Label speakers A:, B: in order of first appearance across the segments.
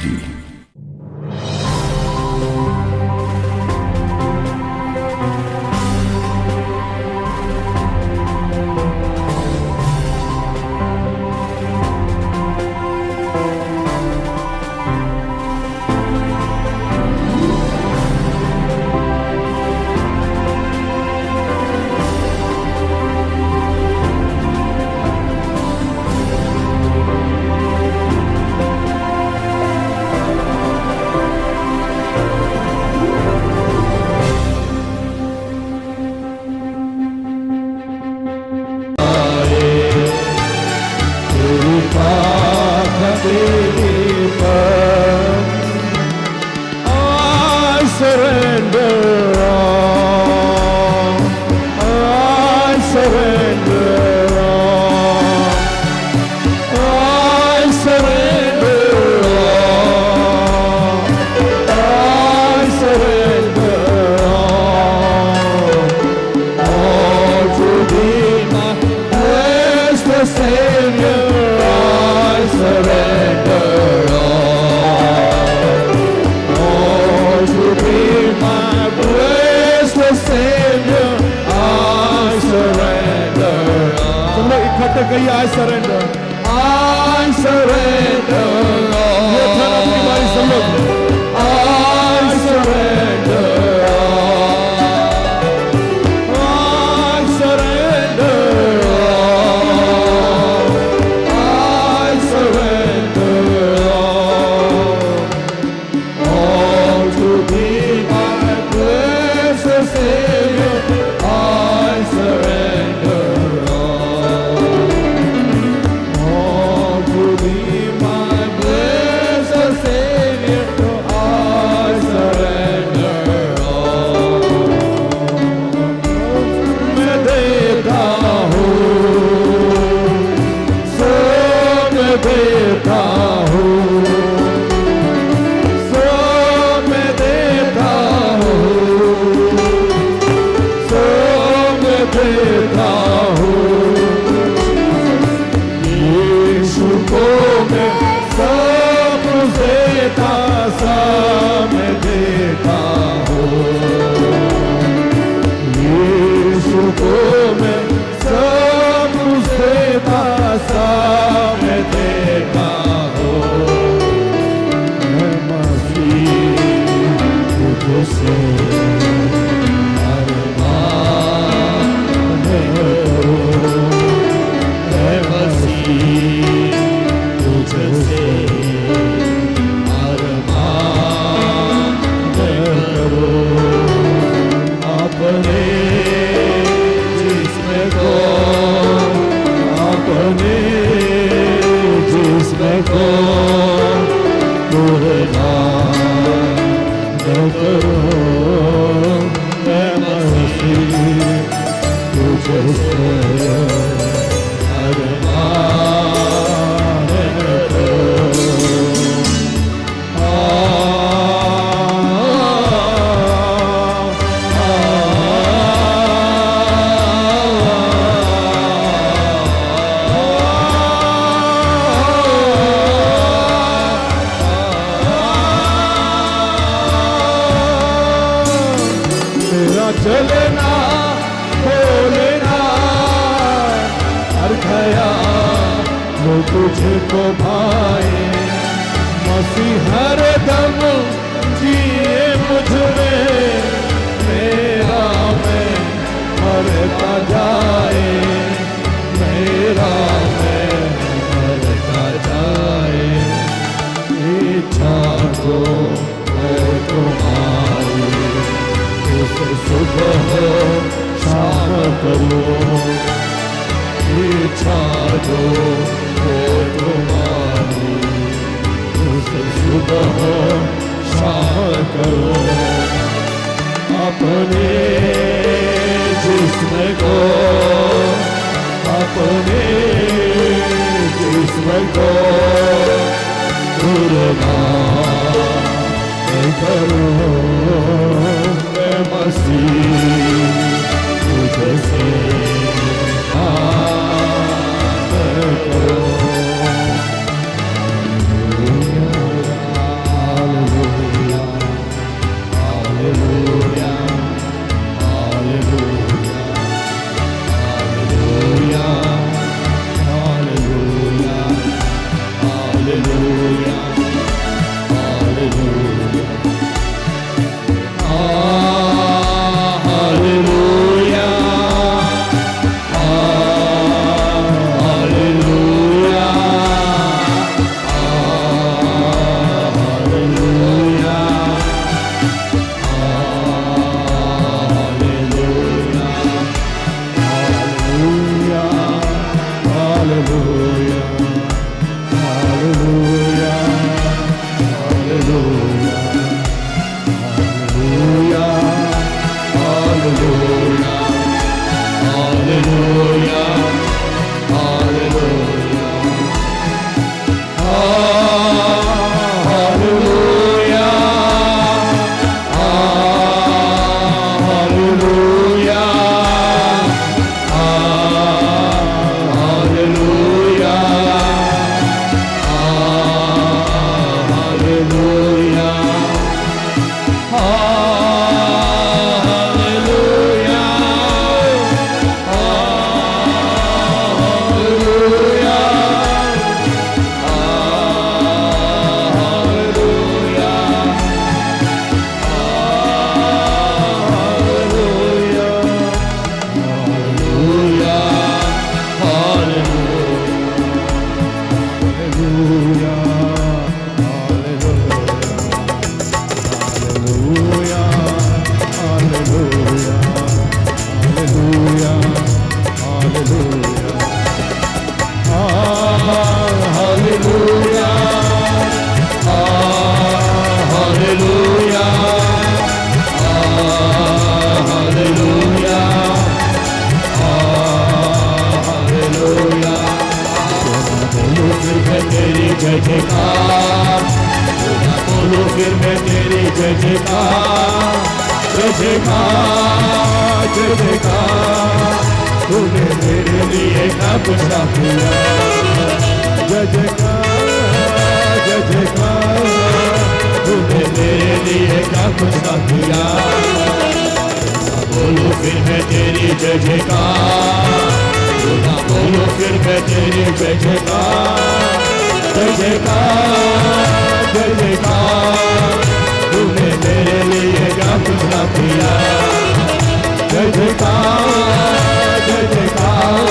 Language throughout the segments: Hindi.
A: जी।
B: कहिए I surrender, I surrender, ये था अपनी बारी सब लोग I surrender, I surrender, I surrender all to thee, my blessed Savior, I surrender. चलना बोलना हर खया वो तुझको भाए मसीह हर दम जिए मुझ में मेरा मैं मरता जाए मेरा मैं मरता जाए इच्छा तो है तुम्हारी उसे सुबह हो शाम करो इच्छा जो हो तुम्हारी उसे सुबह हो शाम करो अपने जिस्म को अपने जिस्म को कुर्बान करो मसीह तुझसे करो जयकार जय जयकार, तूने मेरे लिए क्या कुछ ना किया। जय जयकार जय जयकार, तूने मेरे लिए क्या कुछ ना किया। बोलो फिर मैं तेरी जय जयकार, बोलो फिर मैं तेरी जय जयकार। जय जयकार जय जयकार, तूने मेरे लिए क्या कुछ ना किया। जय जयकार जय जयकार,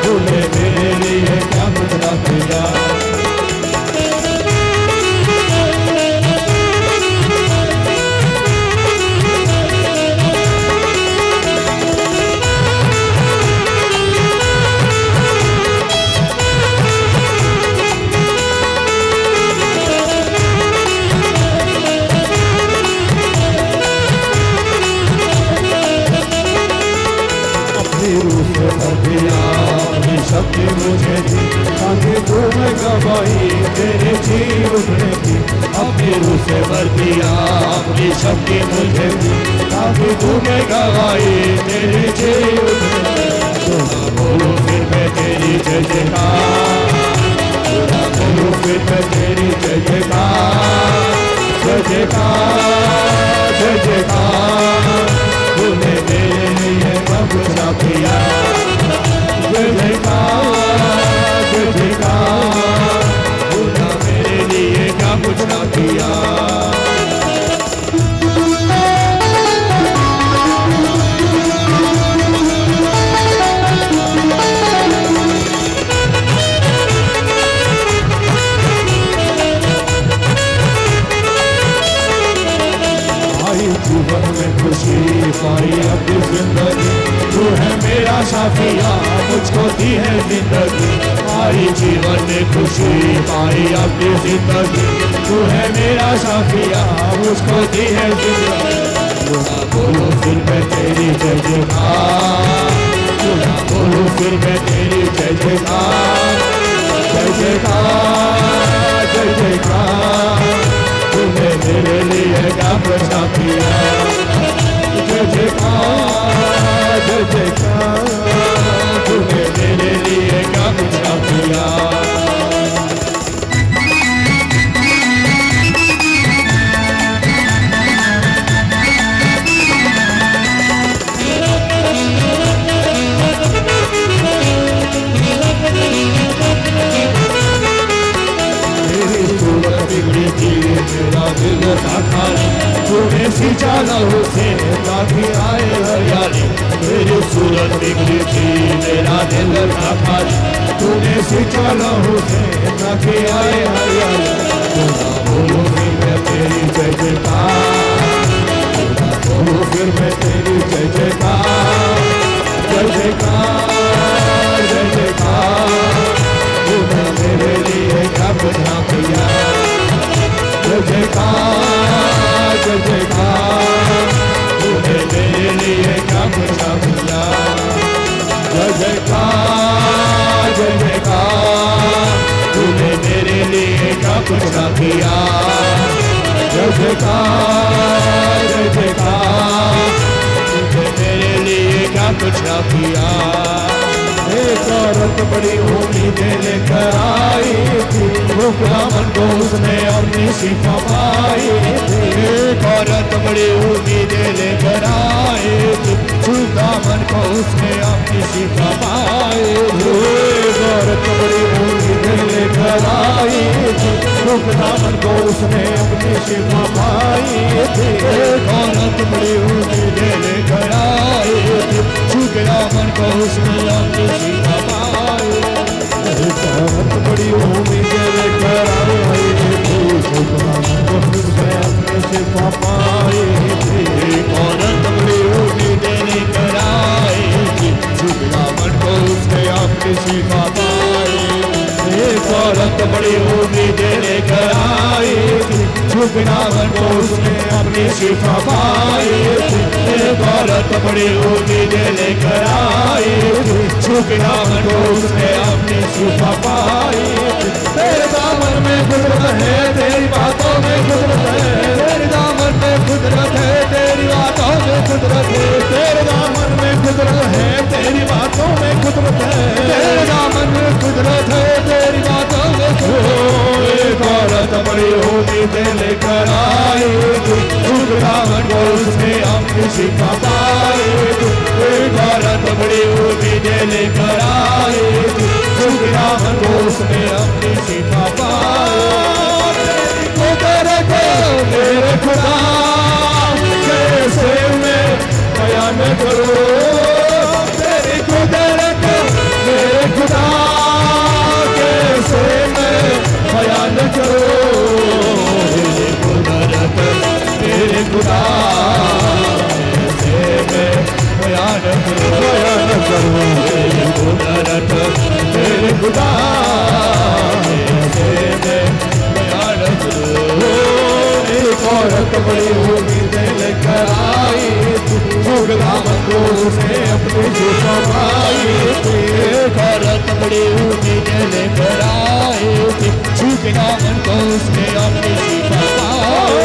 B: तूने मेरे लिए क्या कुछ ना किया। शक्ति मुझे दी ताकि तू मैं गवाही तेरे जी उठने की। अपनी रूह से भर दिया अपनी शक्ति मुझे दी ताकि तू मैं गवाही तेरे जी उठने की। बोलो फिर मैं तेरी जय जयकार, बोलो फिर मैं तेरी जय जयकार। जय जयकार जय जयकार, तूने मेरे लिए सब कुछ किया। जय जयकार जय जयकार, तूने मेरे लिए क्या कुछ ना किया। जीवन में खुशी पाई अपनी जिंदगी, तू है मेरा साथिया मुझको दी है जिंदगी। आई जीवन में खुशी पाई अपनी जिंदगी, तू है मेरा साथिया मुझको दी है जिंदगी। बोलो फिर मैं तेरी जय जयकार, बोलो फिर मैं तेरी जय जयकार। जय जयकार जय जयकार, तूने मेरे लिए क्या कुछ ना किया। जय जयकार जय जयकार, तूने मेरे लिए क्या कुछ ना किया। बिगड़ी थी मेरा दिल था खाली, तूने सींचा लहू से ताकि आए हरियाली। मेरी सूरत बिगड़ी थी मेरा दिल था खाली, तूने सींचा लहू से ताकि आए हरियाली। बोलो फिर मैं तेरी जय जयकार, बोलो फिर मैं तेरी जय जयकार। जय जयकार जय जयकार, तूने मेरे लिए क्या कुछ ना किया। जय जयकार जय जयकार, तूने मेरे लिए क्या कुछ ना किया। जय जयकार जय जयकार, तूने मेरे लिए क्या कुछ ना किया। जय जयकार जय जयकार, तूने मेरे लिए क्या कुछ ना किया। एक औरत बड़ी उम्मीदें लेकर आई थी, दामन को उसने अपनी शिफा पाई थी। एक औरत बड़ी उम्मीदें लेकर आई थी, दामन को उसने अपनी शिफा पाई थी। एक औरत बड़ी उम्मीदें लेकर आई थी, दामन को उसने अपनी शिफा पाई थी। एक औरत बड़ी उम्मीदें लेकर आई थी, दामन को उसने अपनी शिफा पाई। एक औरत बड़ी उम्मीदें लेकर आई थी, दामन को उसने अपनी शिफा पाई थी। एक औरत बड़ी उम्मीदें लेकर आई थी, दामन को उसने अपनी शिफा पाई। एक औरत बड़ी उम्मीदें लेकर आई थी, दामन को उसने अपनी शिफा पाई थी। एक औरत बड़ी उम्मीदें लेकर आई थी, दामन को उसने अपनी शिफा पाई थी। तेरे दामन में कुदरत है, तेरी बातों में कुदरत है, तेरे दामन में कुदरत है, तेरी बातों में कुदरत है, तेरे दामन में कुदरत है, तेरी बातों में कुदरत है, तेरे दामन में कुदरत है, तेरी बातों में एक औरत बड़ी होगी दे लेकर आएगी, दामन को उसने अपनी शिफा पाएगी, एक औरत बड़ी होगी दे लेकर आएगी, दामन को उसने अपनी शिफा पाएगी। कुदरत मेरे खुदा कैसे मैं बयान करूं, तेरी कुदरत मेरे खुदा कैसे मैं बयान करूं, तेरी कुदरत मेरे खुदा कैसे मैं बयान करूं, तेरी कुदरत मेरे खुदा कैसे मैं बयान करूं। एक औरत बड़ी होगी दे लेकर आई थी, दामन को उसने अपनी शिफा पाई थी, एक औरत बड़ी होगी दे लेकर आई थी, दामन को उसने अपनी शिफा पाई।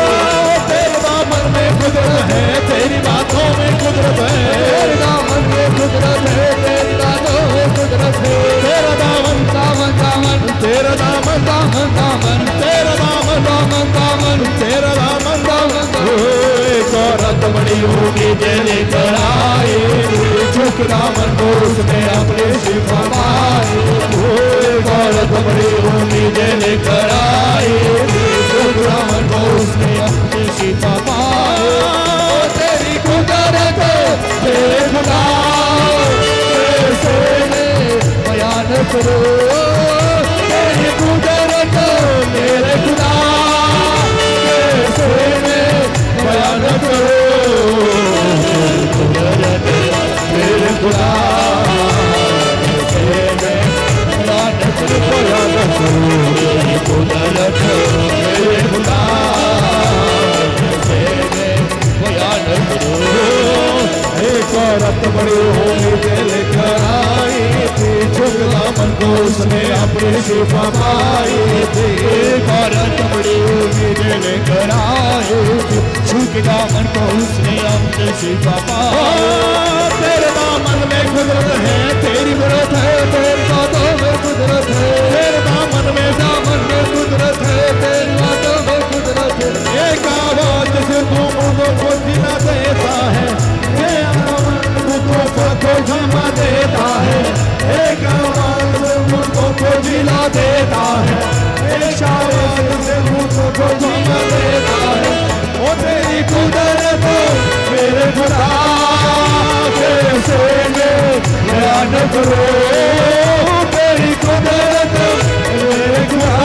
B: तेरे दामन में कुदरत है, तेरी बातों में कुदरत है, तेरे दामन में कुदरत है, तेरी बातों में कुदरत है, तेरा दामन दामन दामन, तेरा दामन दामन दामन, तेरा दामन दामन दामन, तेरा दामन दामन। एक औरत बड़ी होगी दे लेकर आई, झुक दामन को उसने अपने शिफा पाई, एक औरत बड़ी होगी दे लेकर आई, झुक दामन को उसने अपनी शिफा पाई। तेरी कुदरत तेरे खुदा कैसे मैं बयान करूं, तेरी कुदरत मेरे खुदा कैसे मैं बयान करूं, कुदरत मेरे खुदा कैसे मैं बयान करूं, कुदरत मेरे खुदा कैसे मैं बयान करूं। एक औरत बड़ी होगी दे लेकर आई थी, झुक दामन को उसने अपनी शिफा पाई थी, एक औरत बड़ी होगी दे लेकर आई थी, झुक दामन को उसने अपनी शिफा पाई। तेरे दामन में कुदरत है, तेरी कुदरत है, तेरी बातों में कुदरत है, तेरे दामन में कुदरत है, तेरी बातों में कुदरत है। एक आवाज से तू मुझको को जिला देता है, को जमा देता है, एक आवाज से मुझको को जिला देता है, एक आवाज से मुझको को जमा देता है। ओ तेरी कुदरत मेरे खुदा कैसे मैं बयान करूं, तेरी कुदरत मेरे खुदा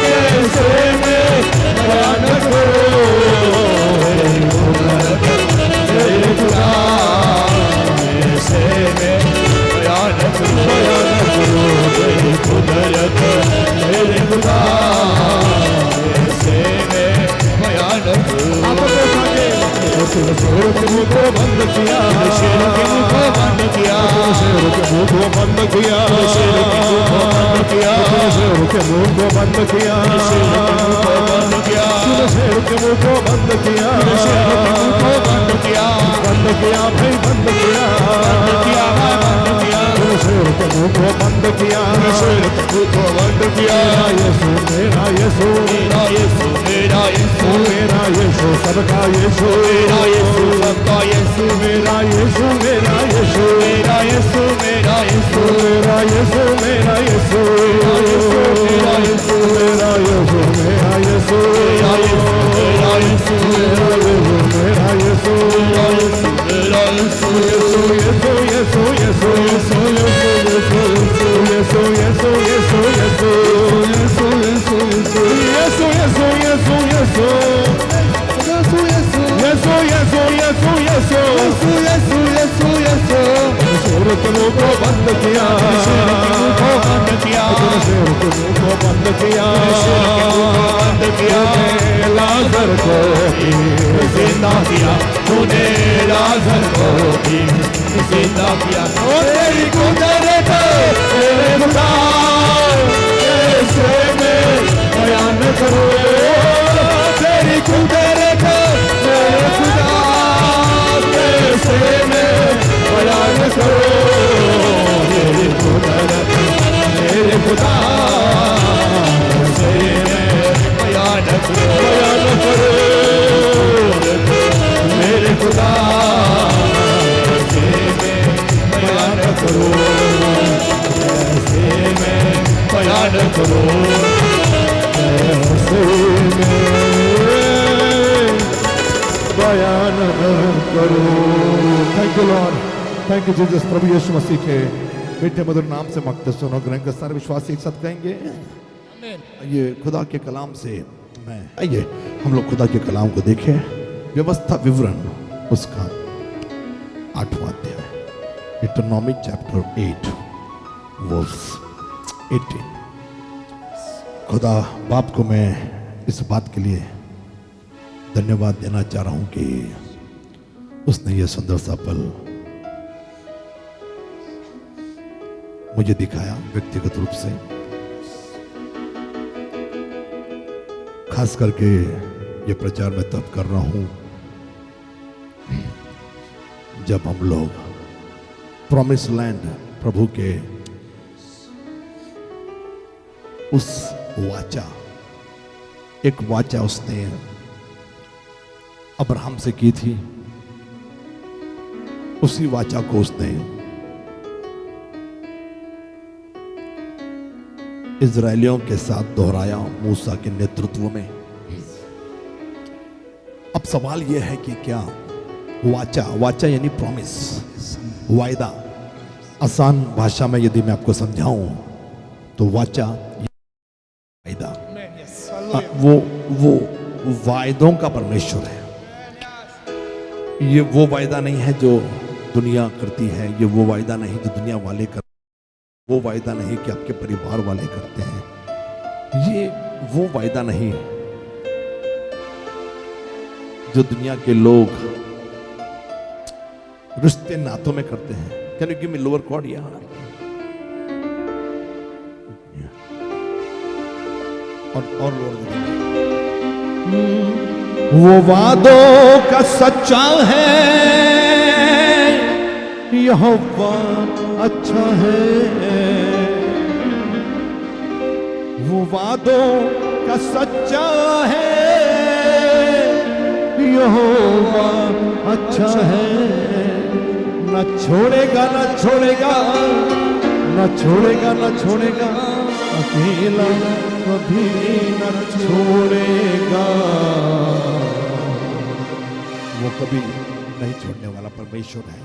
B: कैसे मैं बयान करूं, तेरी कुदरत मेरे खुदा कैसे मैं बयान करूं, तेरी कुदरत मेरे खुदा कैसे मैं बयान करूं। शेर के मुंह को बंद किया, शेर के मुंह को बंद किया, शेर के मुंह को बंद किया, शेर के मुंह को बंद किया, शेर के मुंह को बंद किया, शेर के मुंह को बंद किया, शेर के मुंह को बंद किया, बंद किया भाई बंद किया, बंद किया बंद किया, शेर के मुंह को बंद किया, शेर के मुंह को बंद किया। यीशु मेरा यीशु मेरा यीशु मेरा यीशु मेरा यीशु सबका यीशु मेरा यीशु सबका यीशु मेरा यीशु मेरा यीशु मेरा यीशु मेरा यीशु मेरा यीशु मेरा यीशु मेरा यीशु मेरा यीशु मेरा यीशु मेरा यीशु मेरा यीशु मेरा यीशु मेरा यीशु यीशु यीशु यीशु यीशु यीशु यीशु यीशु शेर के मुंह को बंद किया, शेर के मुंह को बंद किया, शेर के मुंह को बंद किया, बंद किया। लाजर को जिंदा किया, तूने लाजर को जिंदा किया। ओ तेरी कुदरत तेरे खुदा कैसे मैं बयान करूं, तेरी कुदरत तेरे खुदा बयान करो, कैसे मैं बयान करो। Thank you Lord, thank you Jesus. प्रभु यीशु मसीह के मीठे मधुर नाम से मकदस सुनो ग्रहण कर सारे विश्वासी एक साथ कहेंगे ये खुदा के कलाम से। मैं आइए हम लोग खुदा के कलाम को देखें। व्यवस्था विवरण उसका 8वां अध्याय, डिटरनॉमी चैप्टर 8 वर्स 18। खुदा बाप को मैं इस बात के लिए धन्यवाद देना चाह रहा हूं कि उसने यह सुंदर सा पल मुझे दिखाया व्यक्तिगत रूप से। खास करके ये प्रचार मैं तब कर रहा हूं जब हम लोग प्रॉमिस लैंड प्रभु के उस वाचा, एक वाचा उसने अब्राहम से की थी, उसी वाचा को उसने इजरायलियों के साथ दोहराया मूसा के नेतृत्व में। अब सवाल यह है कि क्या वाचा, वाचा यानी प्रॉमिस, वायदा। आसान भाषा में यदि मैं आपको समझाऊं तो वाचा वायदा, वो वायदों का परमेश्वर है। ये वो वायदा नहीं है जो दुनिया करती है, ये वो वायदा नहीं जो दुनिया वाले करते, वो वायदा नहीं कि आपके परिवार वाले करते हैं, ये वो वायदा नहीं जो दुनिया के लोग रिश्ते नातों में करते हैं। Can you give me lower chord यार? और लोअर। वो वादों का सच्चा है, यहोवा अच्छा है। वो वादों का सच्चा है, यहोवा अच्छा है। न छोड़ेगा न छोड़ेगा न छोड़ेगा न छोड़ेगा, अकेला कभी न छोड़ेगा। वो कभी नहीं छोड़ने वाला परमेश्वर है।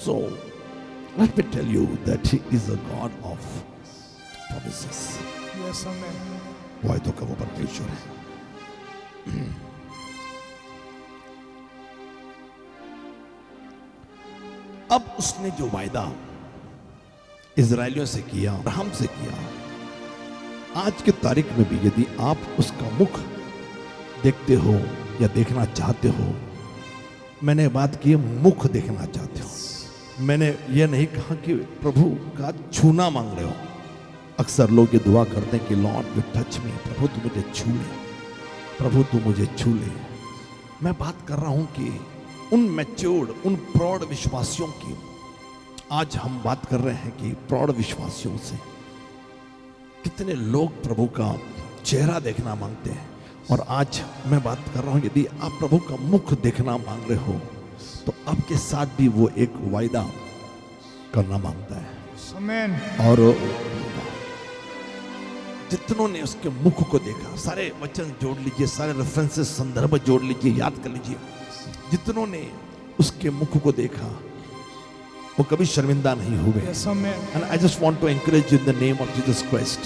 B: So let me tell you that he is a God of promises. Yes, amen. वायदों का वो परमेश्वर है। अब उसने जो वायदा इजरायलियों से किया, अब्राहम से किया, आज की तारीख में भी यदि आप उसका मुख देखते हो या देखना चाहते हो, मैंने बात की मुख देखना चाहते हो, मैंने ये नहीं कहा कि प्रभु का छूना मांग रहे हो। अक्सर लोग ये दुआ करते हैं कि लॉर्ड यू टच मी, प्रभु तू मुझे छू ले, प्रभु तू मुझे छू ले। मैं बात कर रहा हूं कि उन मैच्योर्ड, उन प्रौढ़ विश्वासियों की आज हम बात कर रहे हैं कि प्रौढ़ विश्वासियों से कितने लोग प्रभु का चेहरा देखना मांगते हैं। और आज मैं बात कर रहा हूं यदि आप प्रभु का मुख देखना मांग रहे हो तो आपके साथ भी वो एक वायदा करना मांगता है। और जितनों ने उसके मुख को देखा, सारे वचन जोड़ लीजिए, सारे रेफरेंसेस, संदर्भ जोड़ लीजिए, याद कर लीजिए। जितनों ने उसके मुख को देखा वो कभी शर्मिंदा नहीं हुए। And I just want to encourage in the name of Jesus Christ,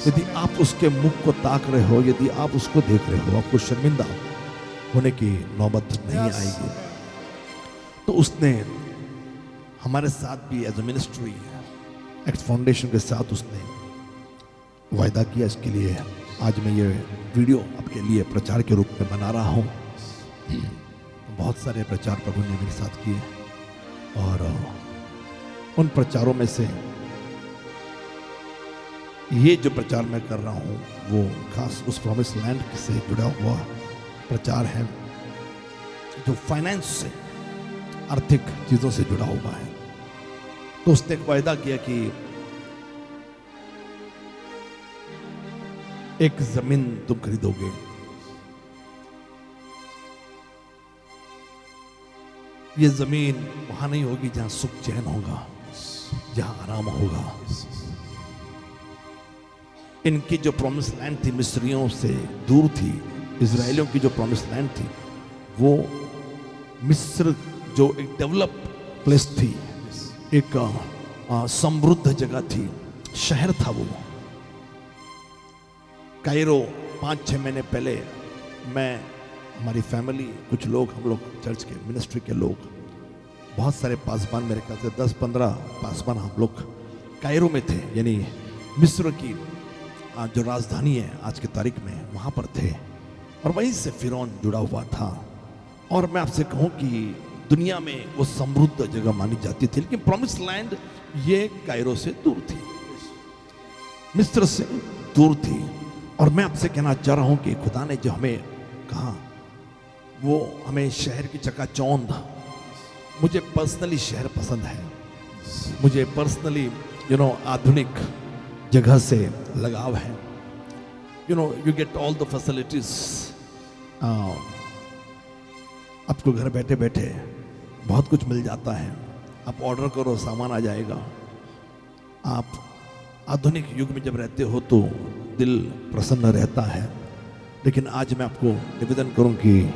B: यदि आप उसके मुख को ताक रहे हो, यदि आप उसको देख रहे हो, आपको शर्मिंदा होने की नौबत नहीं आएगी। तो उसने हमारे साथ भी as a ministry, ex foundation के साथ उसने वायदा किया। इसके लिए आज मैं ये वीडियो आपके लिए प्रचार के रूप में बना रहा हूँ। बहुत सारे प्रचार प्रभु ने मेरे साथ किए और उन प्रचारों में से ये जो प्रचार मैं कर रहा हूँ वो खास उस प्रॉमिस लैंड से जुड़ा हुआ प्रचार है जो फाइनेंस से, आर्थिक चीजों से जुड़ा हुआ है। तो उसने एक वायदा किया कि एक जमीन तुम खरीदोगे, ये जमीन वहां नहीं होगी जहां सुख चैन होगा, जहां आराम होगा।
A: इनकी जो प्रॉमिस लैंड थी मिस्रियों से दूर थी, इजराइलियों की जो प्रॉमिस लैंड थी वो मिस्र जो एक डेवलप प्लेस थी, एक समृद्ध जगह थी, शहर था वो। कायरो 5-6 महीने पहले मैं, हमारी फैमिली, कुछ लोग, हम लोग चर्च के मिनिस्ट्री के लोग, बहुत सारे पासबान, मेरे ख्याल से 10-15 पासबान हम लोग कायरो में थे, यानी मिस्र की जो राजधानी है आज की तारीख में, वहाँ पर थे। और वहीं से फिरौन जुड़ा हुआ था। और मैं आपसे कहूँ कि दुनिया में वो समृद्ध जगह मानी जाती थी, लेकिन प्रॉमिस लैंड ये कायरो से दूर थी, मिस्र से दूर थी। और मैं आपसे कहना चाह रहा हूँ कि खुदा ने जो हमें कहा, वो हमें शहर की चकाचौंध, मुझे पर्सनली शहर पसंद है, मुझे पर्सनली आधुनिक जगह से लगाव है। You get all the facilities. आपको घर बैठे बैठे बहुत कुछ मिल जाता है, आप ऑर्डर करो सामान आ जाएगा। आप आधुनिक युग में जब रहते हो तो दिल प्रसन्न रहता है। लेकिन आज मैं आपको निवेदन करूं कि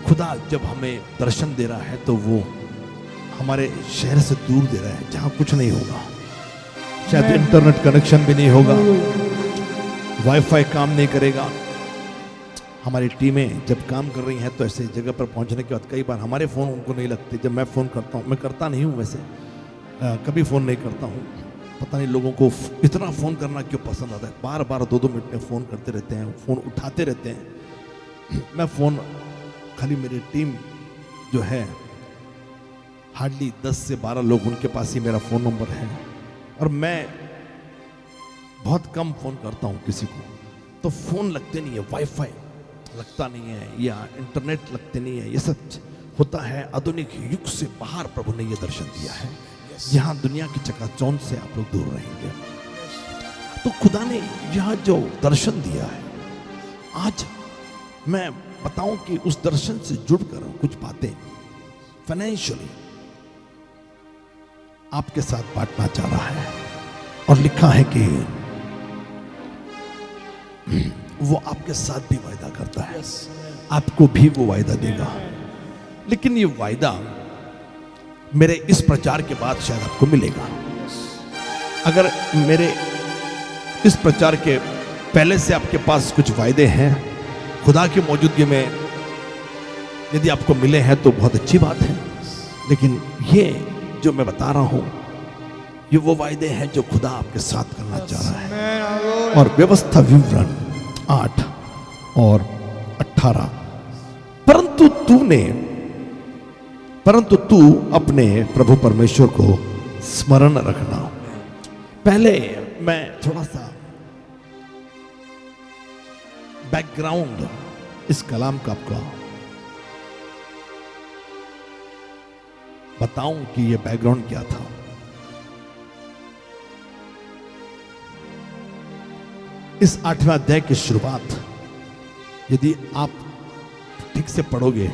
A: खुदा जब हमें दर्शन दे रहा है तो वो हमारे शहर से दूर दे रहा है, जहां कुछ नहीं होगा, शायद इंटरनेट कनेक्शन भी नहीं होगा, वाईफाई काम नहीं करेगा। हमारी टीमें जब काम कर रही हैं तो ऐसे जगह पर पहुंचने के बाद कई बार हमारे फ़ोन उनको नहीं लगते। जब मैं फ़ोन करता हूं, मैं करता नहीं हूं वैसे, कभी फ़ोन नहीं करता हूं, पता नहीं लोगों को इतना फ़ोन करना क्यों पसंद आता है, बार बार 2-2 मिनट में फ़ोन करते रहते हैं, फ़ोन उठाते रहते हैं। मैं फ़ोन खाली मेरी टीम जो है, हार्डली 10 से 12 लोग, उनके पास ही मेरा फ़ोन नंबर है। और मैं बहुत कम फ़ोन करता हूँ किसी को, तो फ़ोन लगते नहीं है, वाईफाई लगता नहीं है, या इंटरनेट लगते नहीं है। ये सब होता है आधुनिक युग से बाहर प्रभु ने ये दर्शन दिया है, यहाँ दुनिया की चकाचौंध से आप लोग दूर रहेंगे। तो खुदा ने यह जो दर्शन दिया है, आज मैं बताऊं कि उस दर्शन से जुड़कर कुछ बातें फाइनेंशियली आपके साथ बांटना चाह रहा है। और लिखा है कि वो आपके साथ भी वायदा करता है, आपको भी वो वायदा देगा। लेकिन ये वायदा मेरे इस प्रचार के बाद शायद आपको मिलेगा। अगर मेरे इस प्रचार के पहले से आपके पास कुछ वायदे हैं खुदा की मौजूदगी में, यदि आपको मिले हैं तो बहुत अच्छी बात है। लेकिन ये जो मैं बता रहा हूं, ये वो वायदे हैं जो खुदा आपके साथ करना चाह रहा है। और व्यवस्था विवरण 8 और 18, परंतु तू अपने प्रभु परमेश्वर को स्मरण रखना। पहले मैं थोड़ा सा बैकग्राउंड इस कलाम का आपका बताऊं कि ये बैकग्राउंड क्या था। इस 8वें अध्याय की शुरुआत यदि आप ठीक से पढ़ोगे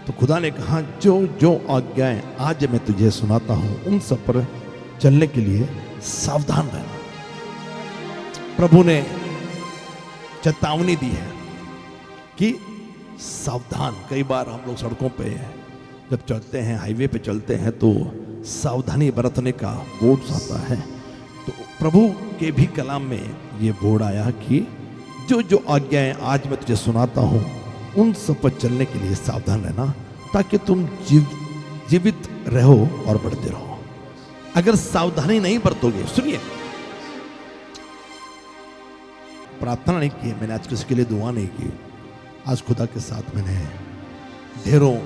A: तो खुदा ने कहा, जो जो आज्ञाएं आज मैं तुझे सुनाता हूं उन सब पर चलने के लिए सावधान रहना। प्रभु ने चेतावनी दी है कि सावधान। कई बार हम लोग सड़कों पे जब चलते हैं, हाईवे पे चलते हैं, तो सावधानी बरतने का बोर्ड आता है। तो प्रभु के भी कलाम में ये बोर्ड आया कि जो जो आज्ञाएं आज मैं तुझे सुनाता हूं उन सब पर चलने के लिए सावधान रहना, ताकि तुम जीवित रहो और बढ़ते रहो। अगर सावधानी नहीं बरतोगे, सुनिए, प्रार्थना नहीं की, मैंने आज किसी के लिए दुआ नहीं की, आज खुदा के साथ मैंने ढेरों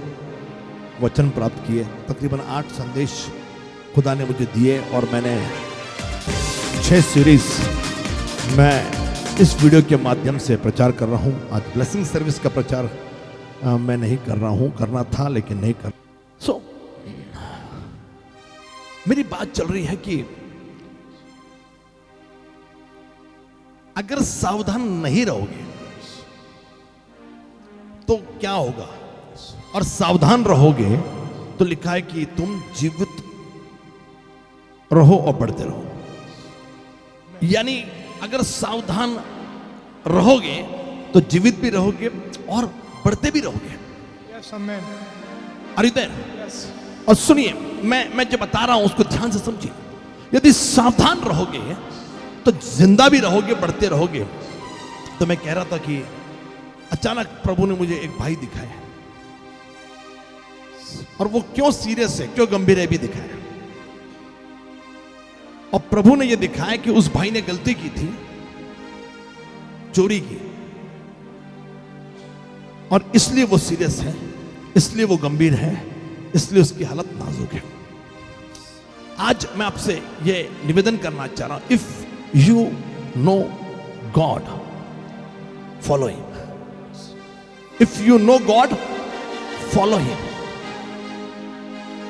A: वचन प्राप्त किए, तकरीबन 8 संदेश खुदा ने मुझे दिए, और मैंने 6 सीरीज मैं इस वीडियो के माध्यम से प्रचार कर रहा हूं। आज ब्लेसिंग सर्विस का प्रचार मैं नहीं कर रहा हूं, करना था लेकिन नहीं कर। मेरी बात चल रही है कि अगर सावधान नहीं रहोगे तो क्या होगा, और सावधान रहोगे तो लिखा है कि तुम जीवित रहो और बढ़ते रहो। यानी अगर सावधान रहोगे तो जीवित भी रहोगे और बढ़ते भी रहोगे।
B: Yes, amen.
A: Are you there?
B: Yes.
A: और सुनिए, मैं जो बता रहा हूं उसको ध्यान से समझिए। यदि सावधान रहोगे तो जिंदा भी रहोगे, बढ़ते रहोगे। तो मैं कह रहा था कि अचानक प्रभु ने मुझे एक भाई दिखाया, और वो क्यों सीरियस है, क्यों गंभीर है भी दिखाया। और प्रभु ने यह दिखाया कि उस भाई ने गलती की थी, चोरी की, और इसलिए वो सीरियस है, इसलिए वो गंभीर है, इसलिए उसकी हालत नाजुक है। आज मैं आपसे ये निवेदन करना चाह रहा हूं, if you know God follow him, if you know God follow him,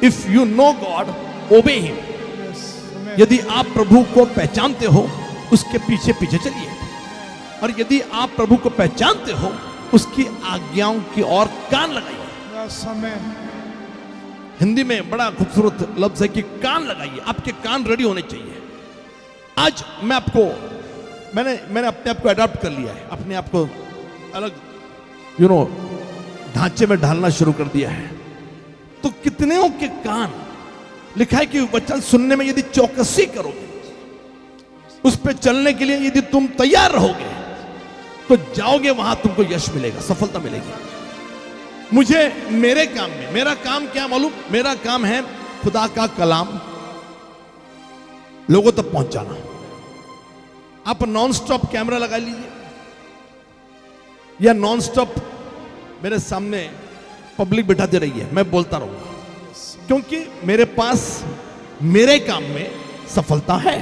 A: if you know God obey him.
B: Yes, amen.
A: यदि आप प्रभु को पहचानते हो उसके पीछे पीछे चलिए, और यदि आप प्रभु को पहचानते हो उसकी आज्ञाओं की ओर कान लगाइए।
B: Yes, amen.
A: हिंदी में बड़ा खूबसूरत लफ्ज है कि कान लगाइए, आपके कान रेडी होने चाहिए। आज मैं आपको मैंने अपने आप को अडॉप्ट कर लिया है, अपने आप को अलग ढांचे में ढालना शुरू कर दिया है। तो कितने के कान, लिखा है कि वचन सुनने में यदि चौकसी करोगे, उस पर चलने के लिए यदि तुम तैयार रहोगे, तो जाओगे वहां, तुमको यश मिलेगा, सफलता मिलेगी। मुझे मेरे काम में, मेरा काम क्या मालूम, मेरा काम है खुदा का कलाम लोगों तक पहुंचाना। आप नॉन स्टॉप कैमरा लगा लीजिए, या नॉन स्टॉप मेरे सामने पब्लिक बिठाते रहिए, मैं बोलता रहूंगा, क्योंकि मेरे पास मेरे काम में सफलता है।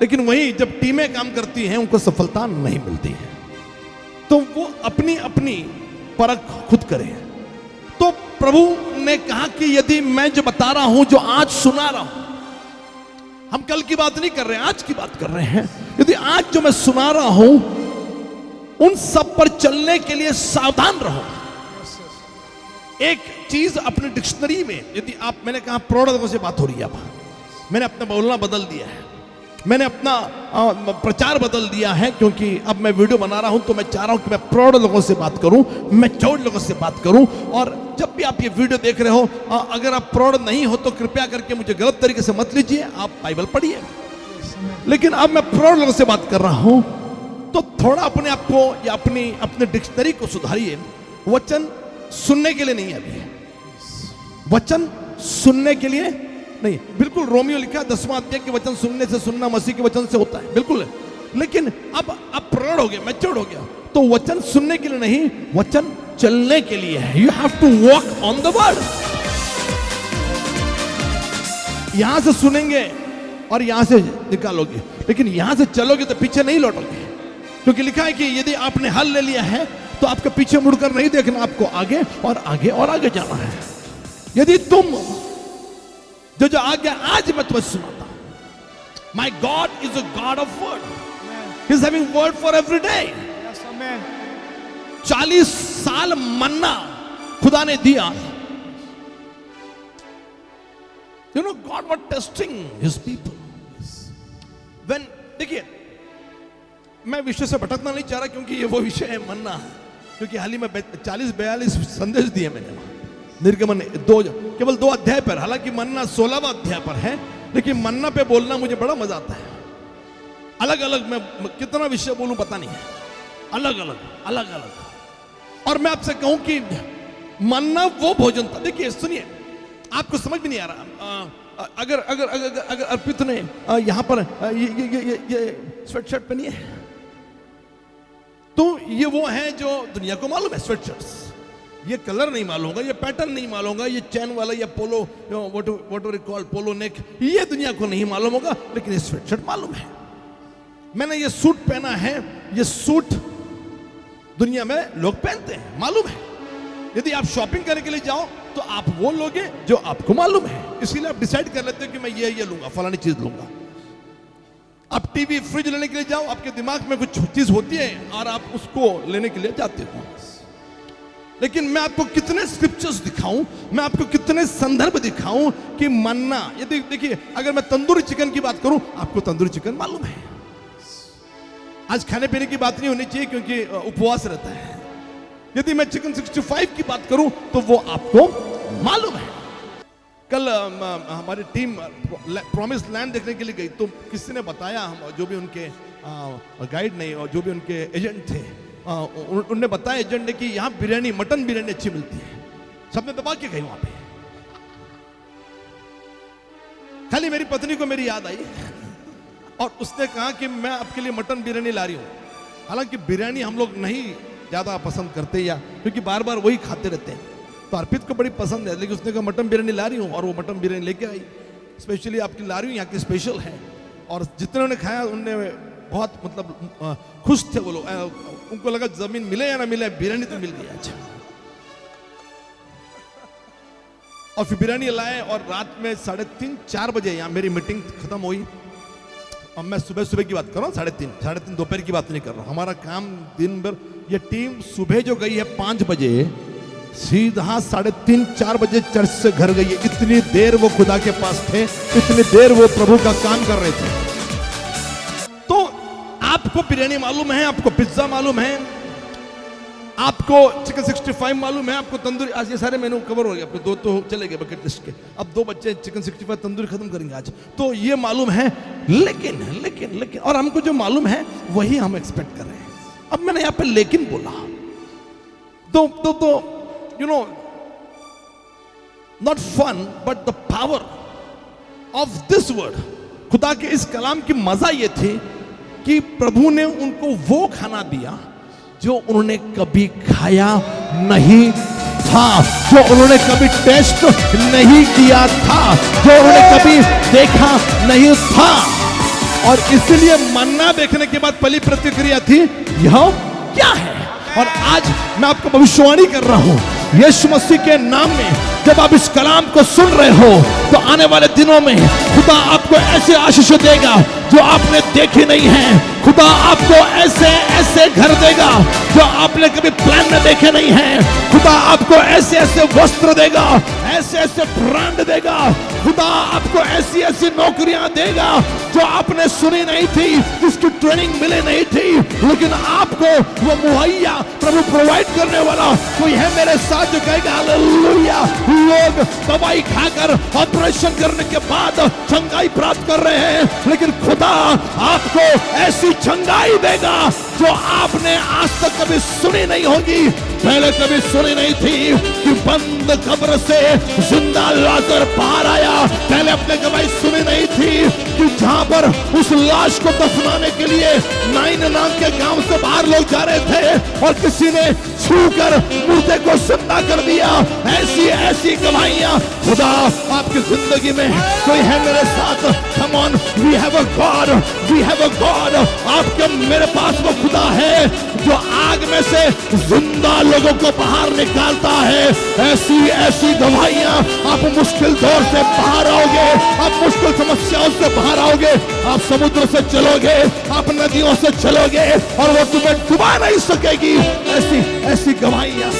A: लेकिन वही जब टीमें काम करती हैं उनको सफलता नहीं मिलती है, तो वो अपनी अपनी परख खुद करें। तो प्रभु ने कहा कि यदि मैं जो बता रहा हूं, जो आज सुना रहा हूं, हम कल की बात नहीं कर रहे हैं, आज की बात कर रहे हैं, यदि आज जो मैं सुना रहा हूं उन सब पर चलने के लिए सावधान रहो। एक चीज अपने डिक्शनरी में, यदि आप, मैंने कहा प्रौढ़ लोगों से बात हो रही है, अब मैंने अपना बोलना बदल दिया है, मैंने अपना प्रचार बदल दिया है, क्योंकि अब मैं वीडियो बना रहा हूं तो मैं चाह रहा हूं कि मैं प्रौढ़ लोगों से बात करूं, मैच्योर लोगों से बात करूं। और जब भी आप ये वीडियो देख रहे हो, अगर आप प्रौढ़ नहीं हो तो कृपया करके मुझे गलत तरीके से मत लीजिए, आप बाइबल पढ़िए। लेकिन अब मैं प्रौढ़ लोगों से बात कर रहा हूं, तो थोड़ा अपने आप को या अपने डिक्शनरी को सुधारिए। वचन सुनने के लिए नहीं है, अभी वचन सुनने के लिए नहीं। बिल्कुल रोमियो लिखा है 10वां अध्याय के वचन सुनने से, सुनना मसीह के वचन से होता है, बिल्कुल है। लेकिन अब प्रौढ़ हो गया, मैच्योर्ड हो गया, तो वचन सुनने के लिए नहीं, वचन चलने के लिए है। You have to walk on the word. यहां से सुनेंगे और यहां से निकालोगे, लेकिन यहां से चलोगे तो पीछे नहीं लौटोगे, क्योंकि लिखा है कि यदि आपने हल ले लिया है तो आपके पीछे मुड़कर नहीं देखना, आपको आगे और आगे और आगे जाना है। यदि तुम जो आज्ञा आज मैं तुम्हें सुनाता हूं, my God is a God of word, he is having word for every day. 40 साल मन्ना खुदा ने दिया। You know God was testing his people when, देखिए मैं विषय से भटकना नहीं चाह रहा, क्योंकि ये वो विषय है मन्ना, क्योंकि हाल ही में 40-42 संदेश दिए मैंने निर्गमन केवल 2 अध्याय पर, हालांकि मन्ना 16वां अध्याय पर है, लेकिन मन्ना पे बोलना मुझे बड़ा मजा आता है। अलग अलग मैं कितना विषय बोलूं पता नहीं है, अलग अलग। और मैं आपसे कहूं कि मन्ना वो भोजन था। देखिए सुनिए, आपको समझ भी नहीं आ रहा, अगर अगर अगर अगर अर्पित ने यहां पर ये स्वेटशर्ट पहनी है, तो ये वो है जो दुनिया को मालूम है स्वेटशर्ट्स। ये कलर नहीं मालूम होगा, ये पैटर्न नहीं मालूम होगा, ये चैन वाला, ये पोलो, व्हाट वी कॉल पोलो नेक, ये दुनिया को नहीं मालूम होगा, लेकिन ये स्वेटशर्ट मालूम है। मैंने ये सूट पहना है, ये सूट दुनिया में लोग पहनते हैं, मालूम है। यदि आप शॉपिंग करने के लिए जाओ तो आप वो लोगे जो आपको मालूम है, इसीलिए आप डिसाइड कर लेते हो कि मैं ये लूंगा, फलानी चीज लूंगा। आप टीवी फ्रिज लेने के लिए जाओ, आपके दिमाग में कुछ चीज होती है और आप उसको लेने के लिए जाते हो। लेकिन मैं आपको कितने स्क्रिप्चर्स दिखाऊं, मैं आपको कितने संदर्भ दिखाऊं कि मन्ना, यदि देखिए अगर मैं तंदूरी चिकन की बात करूं, आपको तंदूरी चिकन मालूम है, आज खाने पीने की बात नहीं होनी चाहिए क्योंकि उपवास रहता है। यदि मैं चिकन 65 की बात करूं तो वो आपको मालूम है। कल हमारी टीम प्रॉमिस लैंड देखने के लिए गई तो किसी ने बताया, हम जो भी उनके गाइड नहीं और जो भी उनके एजेंट थे, उनने बताया एजेंट ने कि यहाँ बिरयानी, मटन बिरयानी अच्छी मिलती है। सबने दबा के गई वहां पे। खाली मेरी पत्नी को मेरी याद आई और उसने कहा कि मैं आपके लिए मटन बिरयानी ला रही हूं। हालांकि बिरयानी हम लोग नहीं ज्यादा पसंद करते, या क्योंकि बार बार वही खाते रहते हैं, तो अर्पित को बड़ी पसंद है। लेकिन उसने कहा मटन बिरयानी ला रही हूँ, और वो मटन बिरयानी लेके आई। स्पेशली आपकी ला रही हूँ, यहाँ की स्पेशल है। और जितने उन्होंने खाया उनने बहुत मतलब खुश थे वो लोग। उनको लगा जमीन मिले या ना मिले, बिरयानी तो मिल गई आज। और फिर बिरयानी लाए और रात में 3:30-4 बजे यहाँ मेरी मीटिंग खत्म हुई। अब मैं सुबह सुबह की बात कर रहा हूँ, 3:30 दोपहर की बात नहीं कर रहा हूँ। हमारा काम दिन भर, ये टीम सुबह जो गई है 5 बजे, सीधा 3:30-4 बजे चर्च से घर गई है। इतनी देर वो खुदा के पास थे, इतनी देर वो प्रभु का काम कर रहे थे। तो आपको बिरयानी मालूम है, आपको पिज्जा मालूम है, आपको चिकन 65 मालूम है, आपको तंदूरी। आज ये सारे मेनू कवर हो गए, आपके 2 तो चले गए बकेट लिस्ट के। अब 2 बच्चे चिकन 65 तंदूरी खत्म करेंगे आज, तो ये मालूम है। लेकिन लेकिन लेकिन और हमको जो मालूम है वही हम एक्सपेक्ट कर रहे हैं। अब मैंने यहां पे लेकिन बोला तो you know, not fun but the power of this word. खुदा के इस कलाम की मजा ये थी कि प्रभु ने उनको वो खाना दिया जो उन्होंने कभी खाया नहीं था, जो उन्होंने कभी टेस्ट नहीं किया था, जो उन्होंने कभी देखा नहीं था। और इसलिए मन्ना देखने के बाद पहली प्रतिक्रिया थी, यह क्या है। और आज मैं आपको भविष्यवाणी कर रहा हूं यीशु मसीह के नाम में, जब आप इस कलाम को सुन रहे हो तो आने वाले दिनों में खुदा आपको ऐसे आशीष देगा जो आपने देखी नहीं है। खुदा आपको ऐसे ऐसे घर देगा जो आपने कभी प्लान में देखे नहीं है। खुदा आपको ऐसे ऐसे वस्त्र देगा, ऐसे ऐसे ब्रांड देगा। खुदा आपको ऐसी ऐसी नौकरियां देगा जो आपने सुनी नहीं थी, जिसकी ट्रेनिंग मिली नहीं थी, लेकिन आपको वो मुहैया प्रभु प्रोवाइड करने वाला कोई है मेरे साथ जो कहेगा हालेलुया। लोग दवाई खाकर ऑपरेशन करने के बाद चंगाई प्राप्त कर रहे हैं, लेकिन खुदा आपको ऐसी चंगाई देगा जो आपने आज तक कभी सुनी नहीं होगी, पहले कभी सुनी नहीं थी। कि बंद कब्र से जिंदा लाकर बाहर आया, पहले अपने गवाही सुनी नहीं थी। कि जहां पर उस लाश को दफनाने के लिए नाइन नाम के गांव से बाहर लोग जा रहे थे और किसी ने छूकर मुर्दे को जिंदा कर दिया। ऐसी ऐसी गवाहियां खुदा आपकी जिंदगी में कोई है मेरे साथ। Come on, we have a God, we have a God. आपके मेरे पास वो खुदा है जो आग में से जिंदा लोगों को बाहर निकालता है। ऐसी ऐसी गवाहियां, आप मुश्किल दौर से बाहर आओगे, आप मुश्किल समस्याओं से बाहर आओगे, आप समुद्र से चलोगे, आप नदियों से चलोगे और वो तुम्हें डुबा नहीं सकेगी। ऐसी ऐसी गवाहियां।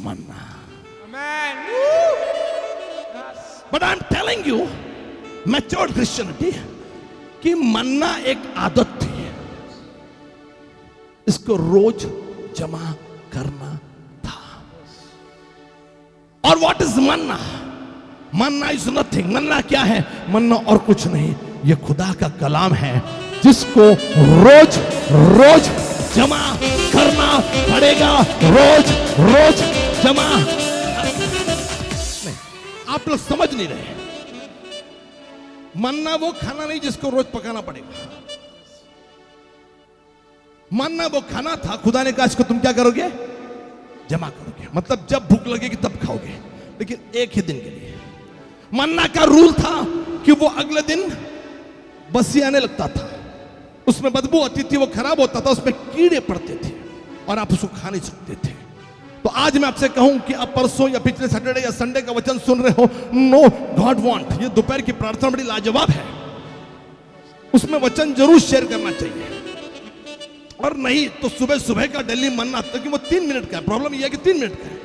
A: मन्ना, but I am telling you, matured Christianity, कि मन्ना एक आदत थी, इसको रोज जमा करना था। और what is manna? Manna is nothing. मन्ना क्या है? मन्ना और कुछ नहीं, ये खुदा का कलाम है जिसको रोज रोज जमा करना पड़ेगा। रोज रोज जमा। आप लोग समझ नहीं रहे। मन्ना वो खाना नहीं जिसको रोज पकाना पड़ेगा। मन्ना वो खाना था, खुदा ने कहा इसको तुम क्या करोगे? जमा करोगे। मतलब जब भूख लगेगी तब खाओगे, लेकिन एक ही दिन के लिए। मन्ना का रूल था कि वो अगले दिन बसी आने लगता था, उसमें बदबू आती थी, वो खराब होता था, उसमें कीड़े पड़ते थे और आप उसको खा नहीं सकते थे। तो आज मैं आपसे कहूं कि आप परसों या पिछले सैटरडे या संडे का वचन सुन रहे हो, नो गॉड वांट, ये दोपहर की प्रार्थना बड़ी लाजवाब है, उसमें वचन जरूर शेयर करना चाहिए। और नहीं तो सुबह सुबह का डेली मन्ना, क्योंकि वो 3 मिनट का है। प्रॉब्लम यह है कि 3 मिनट का है,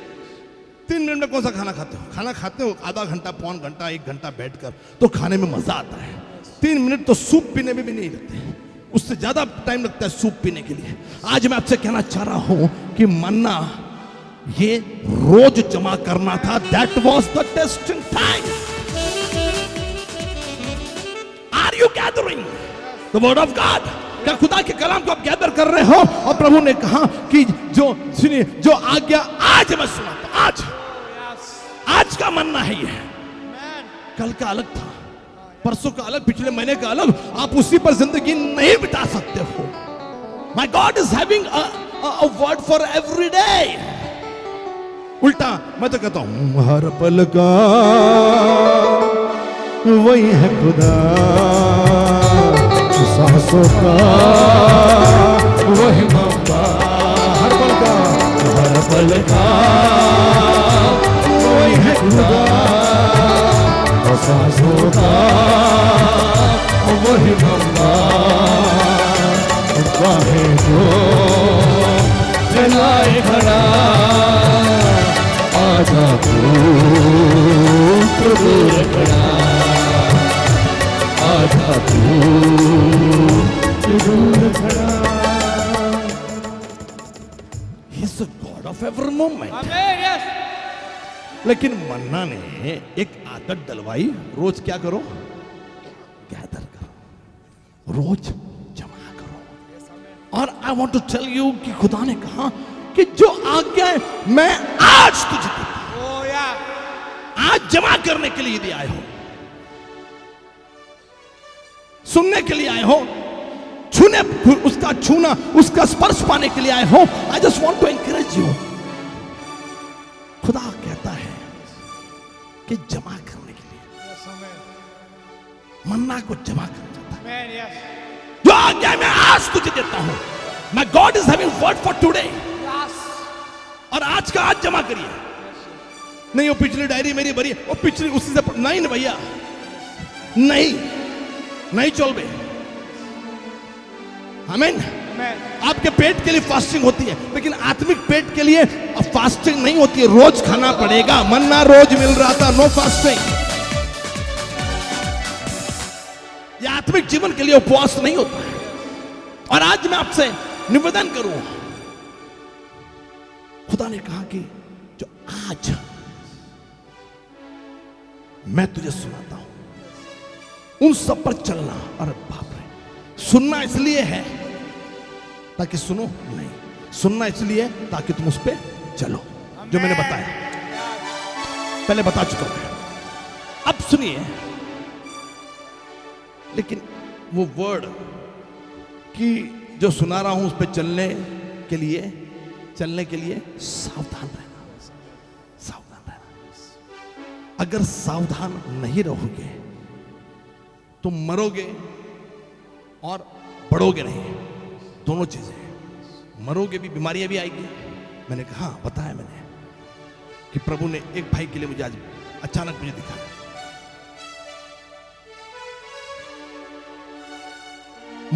A: 3 मिनट में कौन सा खाना खाते हो? खाना खाते हो आधा घंटा, पौन घंटा, 1 घंटा बैठकर, तो खाने में मजा आता है। 3 मिनट तो सूप पीने में भी नहीं लगते, उससे ज्यादा टाइम लगता है सूप पीने के लिए। आज मैं आपसे कहना चाह रहा हूं कि मन्ना ये रोज जमा करना था। That was the testing time. Are you gathering the word of God? क्या खुदा के कलाम को आप गैदर कर रहे हो? और प्रभु ने कहा कि जो सुनिए, जो आज्ञा आज मैं सुनाता हूं, आज का मन्ना है ये। कल का अलग था, परसों का अलग, पिछले महीने का अलग। आप उसी पर जिंदगी नहीं बिता सकते हो। My God is having a word for every day. उल्टा मैं तो कहता हूं हर पल का वही है खुदा, सांसों का वही मौका। हर पल का, हर पल का वही है खुदा, सांसों का वही मौका। है जो जलाए खड़ा, आजा तू प्रभु खड़ा, आजा तू प्रभु खड़ा। He is the God of every moment. लेकिन मन्ना ने एक आदत डलवाई, रोज क्या करो? गैदर करो, रोज जमा करो। और I want to tell you कि खुदा ने कहा कि जो आज्ञा मैं आज तुझे देता हूं, आज जमा करने के लिए यदि आए हो, सुनने के लिए आए हो, छूने, उसका छूना, उसका स्पर्श पाने के लिए आए हो, I just want to encourage you. खुदा कहता है कि जमा करने के लिए, मन्ना को जमा कर देता है। जो आज्ञा मैं आज तुझे देता हूं, my God is having word for today. और आज का आज जमा करिए। नहीं वो पिछली डायरी मेरी भरी है, वो पिछली उसी से नहीं ना भैया, नहीं चल बे। आमीन। आपके पेट के लिए फास्टिंग होती है, लेकिन आत्मिक पेट के लिए फास्टिंग नहीं होती है, रोज खाना पड़ेगा। मन्ना रोज मिल रहा था, नो फास्टिंग। यह आत्मिक जीवन के लिए उपवास नहीं होता है। और आज मैं आपसे निवेदन करूं, खुदा ने कहा कि जो आज मैं तुझे सुनाता हूं, उन सब पर चलना। अरे बाप रे, सुनना इसलिए है ताकि सुनो नहीं, सुनना इसलिए ताकि तुम उस पर चलो। जो मैंने बताया, पहले बता चुका हूं, अब सुनिए। लेकिन वो वर्ड कि जो सुना रहा हूं उस पर चलने के लिए सावधान रहना, सावधान रहना। अगर सावधान नहीं रहोगे तो मरोगे और बढ़ोगे नहीं, दोनों चीजें। मरोगे भी, बीमारियां भी आएगी। मैंने कहा, बताया मैंने कि प्रभु ने एक भाई के लिए मुझे आज अचानक मुझे दिखा,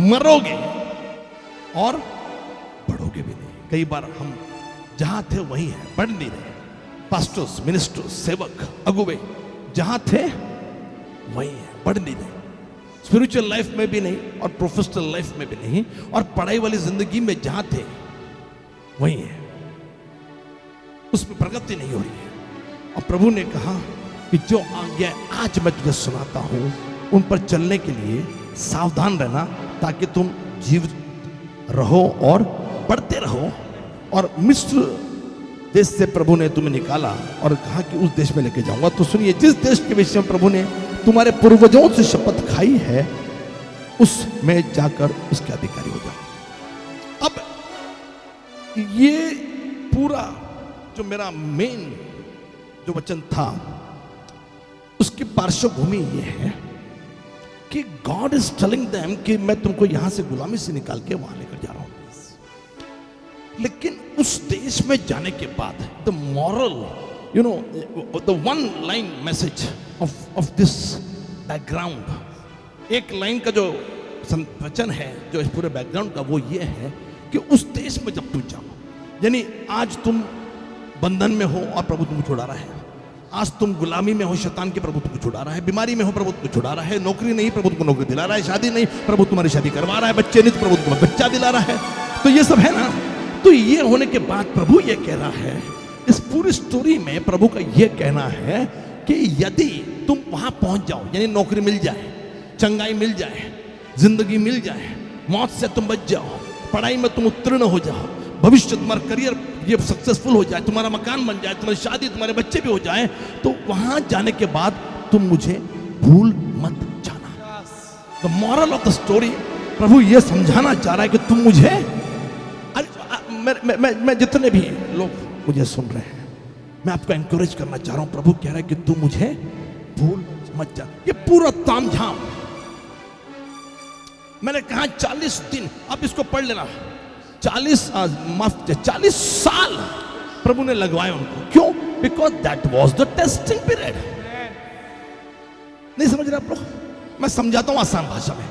A: मरोगे और बढ़ोगे भी नहीं। कई बार हम जहां थे वही है, बढ़ नहीं रहे। पास्टर्स, मिनिस्टर्स, सेवक, अगुवे जहां थे वही है, बढ़ नहीं रहे। स्पिरिचुअल लाइफ में भी नहीं और प्रोफेशनल लाइफ में भी नहीं, और पढ़ाई वाली जिंदगी में जहां थे वही है, उसमें प्रगति नहीं हो रही है। और प्रभु ने कहा कि जो आज्ञा आज मैं तुझे सुनाता हूं, उन पर चलने के लिए सावधान रहना, ताकि तुम जीवित रहो और बढ़ते रहो। और मिस्र देश से प्रभु ने तुम्हें निकाला और कहा कि उस देश में लेके जाऊंगा। तो सुनिए, जिस देश के विषय में प्रभु ने तुम्हारे पूर्वजों से शपथ खाई है, उसमें जाकर उसके अधिकारी हो जाओ। अब ये पूरा जो मेरा मेन जो वचन था, उसकी पार्श्वभूमि ये है कि गॉड इज टेलिंग देम कि मैं तुमको यहां से गुलामी से निकाल के वहां लेकर जा रहा हूं। लेकिन उस देश में जाने के बाद the moral, you know, the one line message of this background, एक लाइन का जो वचन है जो इस पूरे बैकग्राउंड का, वो ये है कि उस देश में जब तुम जाओ, यानी आज तुम बंधन में हो और प्रभु तुमको छुड़ा रहा है। आज तुम गुलामी में हो, शैतान के, प्रभु तुमको छुड़ा रहा है। बीमारी में हो, प्रभु तुमको छुड़ा रहा है। नौकरी नहीं, प्रभु तुमको नौकरी दिला रहा है। शादी नहीं, प्रभु तुम्हारी शादी करवा रहा है। बच्चे नहीं, तो प्रभु तुम्हें बच्चा दिला रहा है। तो ये सब है ना। तो ये होने के बाद प्रभु ये कह रहा है, इस पूरी स्टोरी में प्रभु का ये कहना है कि यदि तुम वहां पहुंच जाओ, यानी नौकरी मिल जाए, चंगाई मिल जाए, जिंदगी मिल जाए, मौत से तुम बच जाओ, पढ़ाई में तुम उत्तीर्ण हो जाओ, भविष्य तुम्हारा करियर ये सक्सेसफुल हो जाए, तुम्हारा मकान बन जाए, तुम्हारी शादी, तुम्हारे बच्चे भी हो जाए, तो वहां जाने के बाद तुम मुझे भूल मत जाना। The moral of the story, प्रभु ये समझाना चाह रहा है कि तुम मुझे, मैं जितने भी लोग मुझे सुन रहे हैं, मैं आपको एनकरेज करना चाह रहा हूं। प्रभु कह रहा है कि तुम मुझे भूल मत जा। ये पूरा तामझाम मैंने कहा 40 दिन, अब इसको पढ़ लेना। 40 साल प्रभु ने लगवाए उनको। क्यों? Because that was the testing period. नहीं समझ रहे आप लोग? मैं समझाता हूं आसान भाषा में।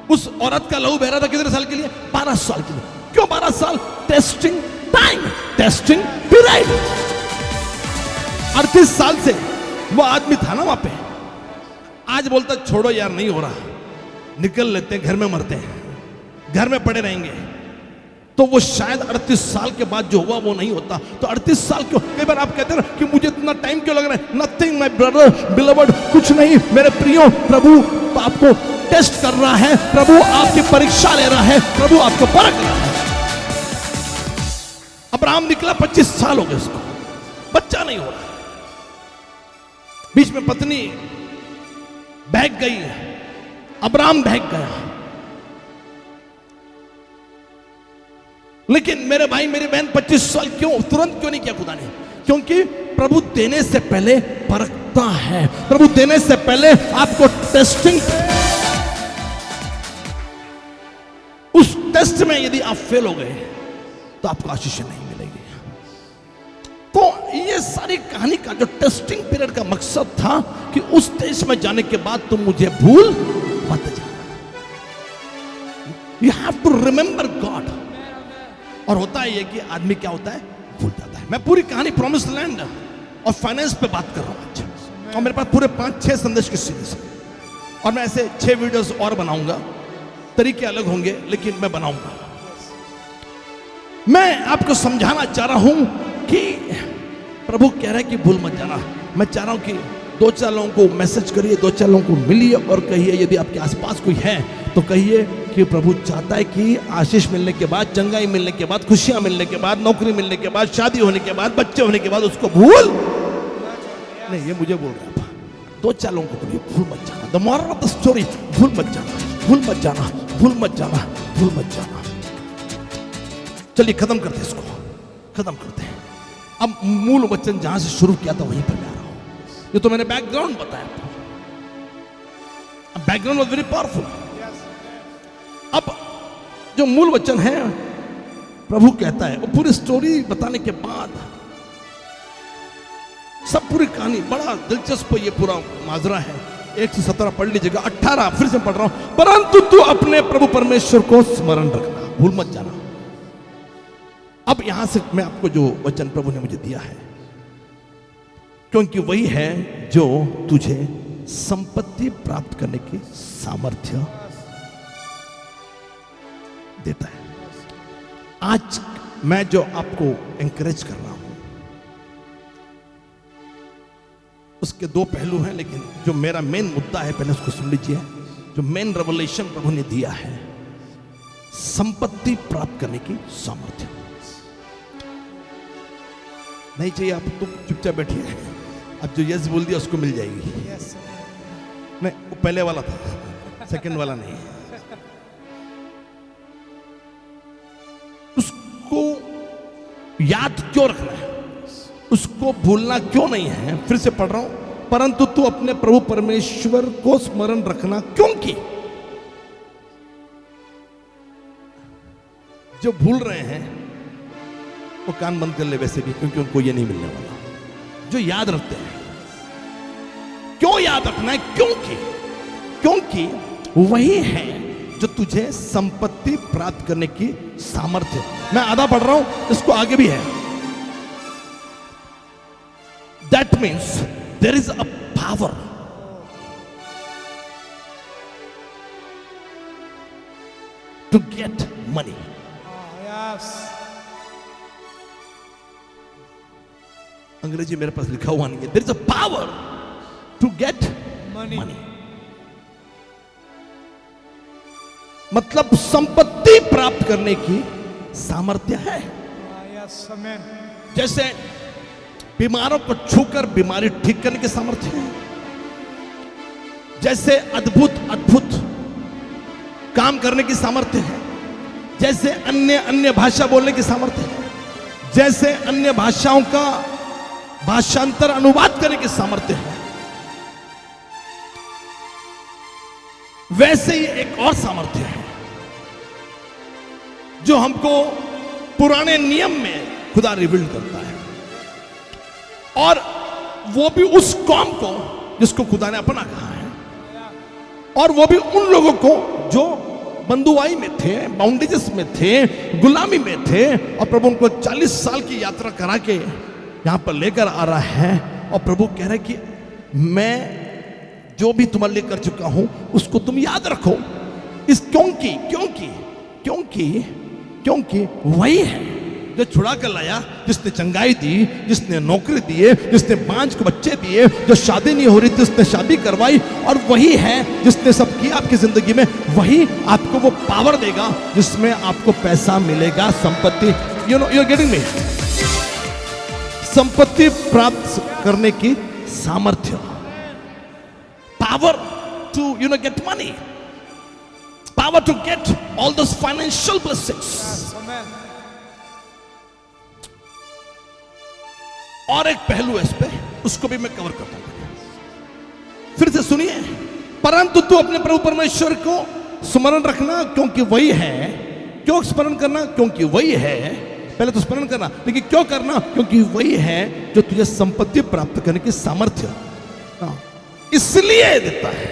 A: उस औरत का लहू बह रहा था कितने साल के लिए? 12 साल के लिए। क्यों 12 साल? Testing time, testing period. 38 साल से वो आदमी था ना वहां पे। आज बोलता छोड़ो यार, नहीं हो रहा, निकल लेते हैं, घर में मरते हैं, घर में पड़े रहेंगे। तो वो शायद 38 साल के बाद जो हुआ वो नहीं होता। तो 38 साल क्यों? कई बार आप कहते हैं ना कि मुझे इतना टाइम क्यों लग रहा है। नथिंग माय ब्रदर बिलवड, कुछ नहीं मेरे प्रियो। प्रभु आपको टेस्ट कर रहा है, प्रभु आपकी परीक्षा ले रहा है, प्रभु आपको परख रहा है। अब्राहम निकला, 25 साल हो गए उसको, बच्चा नहीं हो रहा। बीच में पत्नी भाग गई, अब्राहम भाग गया। लेकिन मेरे भाई मेरी बहन 25 साल क्यों तुरंत क्यों नहीं किया खुदा ने? क्योंकि प्रभु देने से पहले परखता है। प्रभु देने से पहले आपको टेस्टिंग, उस टेस्ट में यदि आप फेल हो गए तो आपको आशीष नहीं मिलेगी। तो ये सारी कहानी का जो टेस्टिंग पीरियड का मकसद था कि उस देश में जाने के बाद तुम मुझे भूल मत जाना। You have to remember God. और होता है ये कि आदमी क्या होता है, भूल जाता है। मैं पूरी कहानी प्रॉमिस्ड लैंड और फाइनेंस पे बात कर रहा हूं आज। और मेरे पास पूरे 5-6 संदेश की सीरीज है। और मैं ऐसे 6 वीडियोस और बनाऊंगा, तरीके अलग होंगे लेकिन मैं बनाऊंगा। मैं आपको समझाना चाह रहा हूं कि प्रभु कह रहा है कि भूल मत जाना। मैं चाह रहा हूं कि 2-4 लोगों को मैसेज करिए, 2-4 लोगों को मिलिए और कहिए, यदि आपके आसपास कोई है तो कहिए कि प्रभु चाहता है कि आशीष मिलने के बाद, चंगाई मिलने के बाद, खुशियां मिलने के बाद, नौकरी मिलने के बाद, शादी होने के बाद, बच्चे होने के बाद उसको भूल नहीं। ये मुझे बोल रहे हैं 2-4 लोगों को बोलिए भूल मत जाना। The moral of the story, भूल मत जाना, भूल मत जाना, भूल मत जाना, भूल मत जाना। चलिए खत्म करते हैं इसको, खत्म करते हैं। अब मूल वचन जहां से शुरू किया था वहीं पर मैं आ रहा हूं। ये तो मैंने बैकग्राउंड बताया आपको। Background was very powerful. अब जो मूल वचन है, प्रभु कहता है, वो पूरी स्टोरी बताने के बाद सब पूरी कहानी, बड़ा दिलचस्प ये पूरा माजरा है। 1 से 17 पढ़ लीजिएगा, 18 फिर से पढ़ रहा हूं। परंतु तू अपने प्रभु परमेश्वर को स्मरण रखना, भूल मत जाना। अब यहां से मैं आपको जो वचन प्रभु ने मुझे दिया है, क्योंकि वही है जो तुझे संपत्ति प्राप्त करने की सामर्थ्य देता है। आज मैं जो आपको एनकरेज कर रहा हूं उसके 2 पहलू हैं, लेकिन जो मेरा मेन मुद्दा है पहले उसको सुन लीजिए। जो मेन रेवलेशन प्रभु ने दिया है, संपत्ति प्राप्त करने की सामर्थ्य। नहीं चाहिए आप तो चुपचाप बैठिए। अब जो यस बोल दिया उसको मिल जाएगी। नहीं, वो पहले वाला था, सेकंड वाला नहीं। उसको याद क्यों रखना है, उसको भूलना क्यों नहीं है? फिर से पढ़ रहा हूं। परंतु तू अपने प्रभु परमेश्वर को स्मरण रखना, क्योंकि जो भूल रहे हैं वो कान बंद कर ले वैसे भी, क्योंकि उनको ये नहीं मिलने वाला। जो याद रखते हैं, क्यों याद रखना है? क्योंकि वही है जो तुझे संपत्ति प्राप्त करने की सामर्थ्य। मैं आधा पढ़ रहा हूं, इसको आगे भी है। That means there is a power to get money.
B: Yes.
A: अंग्रेजी मेरे पास लिखा हुआ नहीं है. There is a power to get
B: Money.
A: money. मतलब संपत्ति प्राप्त करने की सामर्थ्य है.
B: Yes, amen.
A: जैसे बीमारों को छूकर बीमारी ठीक करने की सामर्थ्य है, जैसे अद्भुत अद्भुत काम करने की सामर्थ्य है, जैसे अन्य अन्य भाषा बोलने की सामर्थ्य है, जैसे अन्य भाषाओं का भाषांतर अनुवाद करने की सामर्थ्य है, वैसे ही एक और सामर्थ्य है जो हमको पुराने नियम में खुदा रिवील करता है, और वो भी उस कौम को जिसको खुदा ने अपना कहा है, और वो भी उन लोगों को जो बंधुआई में थे, बाउंडेजेस में थे, गुलामी में थे, और प्रभु उनको 40 साल की यात्रा करा के यहां पर लेकर आ रहा है, और प्रभु कह रहे कि मैं जो भी तुम्हारे लिए कर चुका हूं उसको तुम याद रखो. इस क्योंकि क्योंकि क्योंकि क्योंकि वही है जो छुड़ा कर लाया, जिसने चंगाई दी, जिसने नौकरी दिए, जिसने 5 को बच्चे दिए, जो शादी नहीं हो रही थी उसने शादी करवाई, और वही है जिसने सब किया आपकी जिंदगी में. वही आपको वो पावर देगा जिसमें आपको पैसा मिलेगा, संपत्ति. You know, you are getting me. संपत्ति प्राप्त करने की सामर्थ्य, power to get money, power to get all those financial blessings.
B: Yes, amen.
A: और एक पहलू है इस पे, उसको भी मैं कवर करता हूं. फिर से सुनिए. परंतु तू अपने प्रभु परमेश्वर को स्मरण रखना क्योंकि वही है. क्यों स्मरण करना? क्योंकि वही है. पहले तो स्मरण करना, लेकिन क्यों करना? क्योंकि वही है जो तुझे संपत्ति प्राप्त करने की सामर्थ्य इसलिए देता है.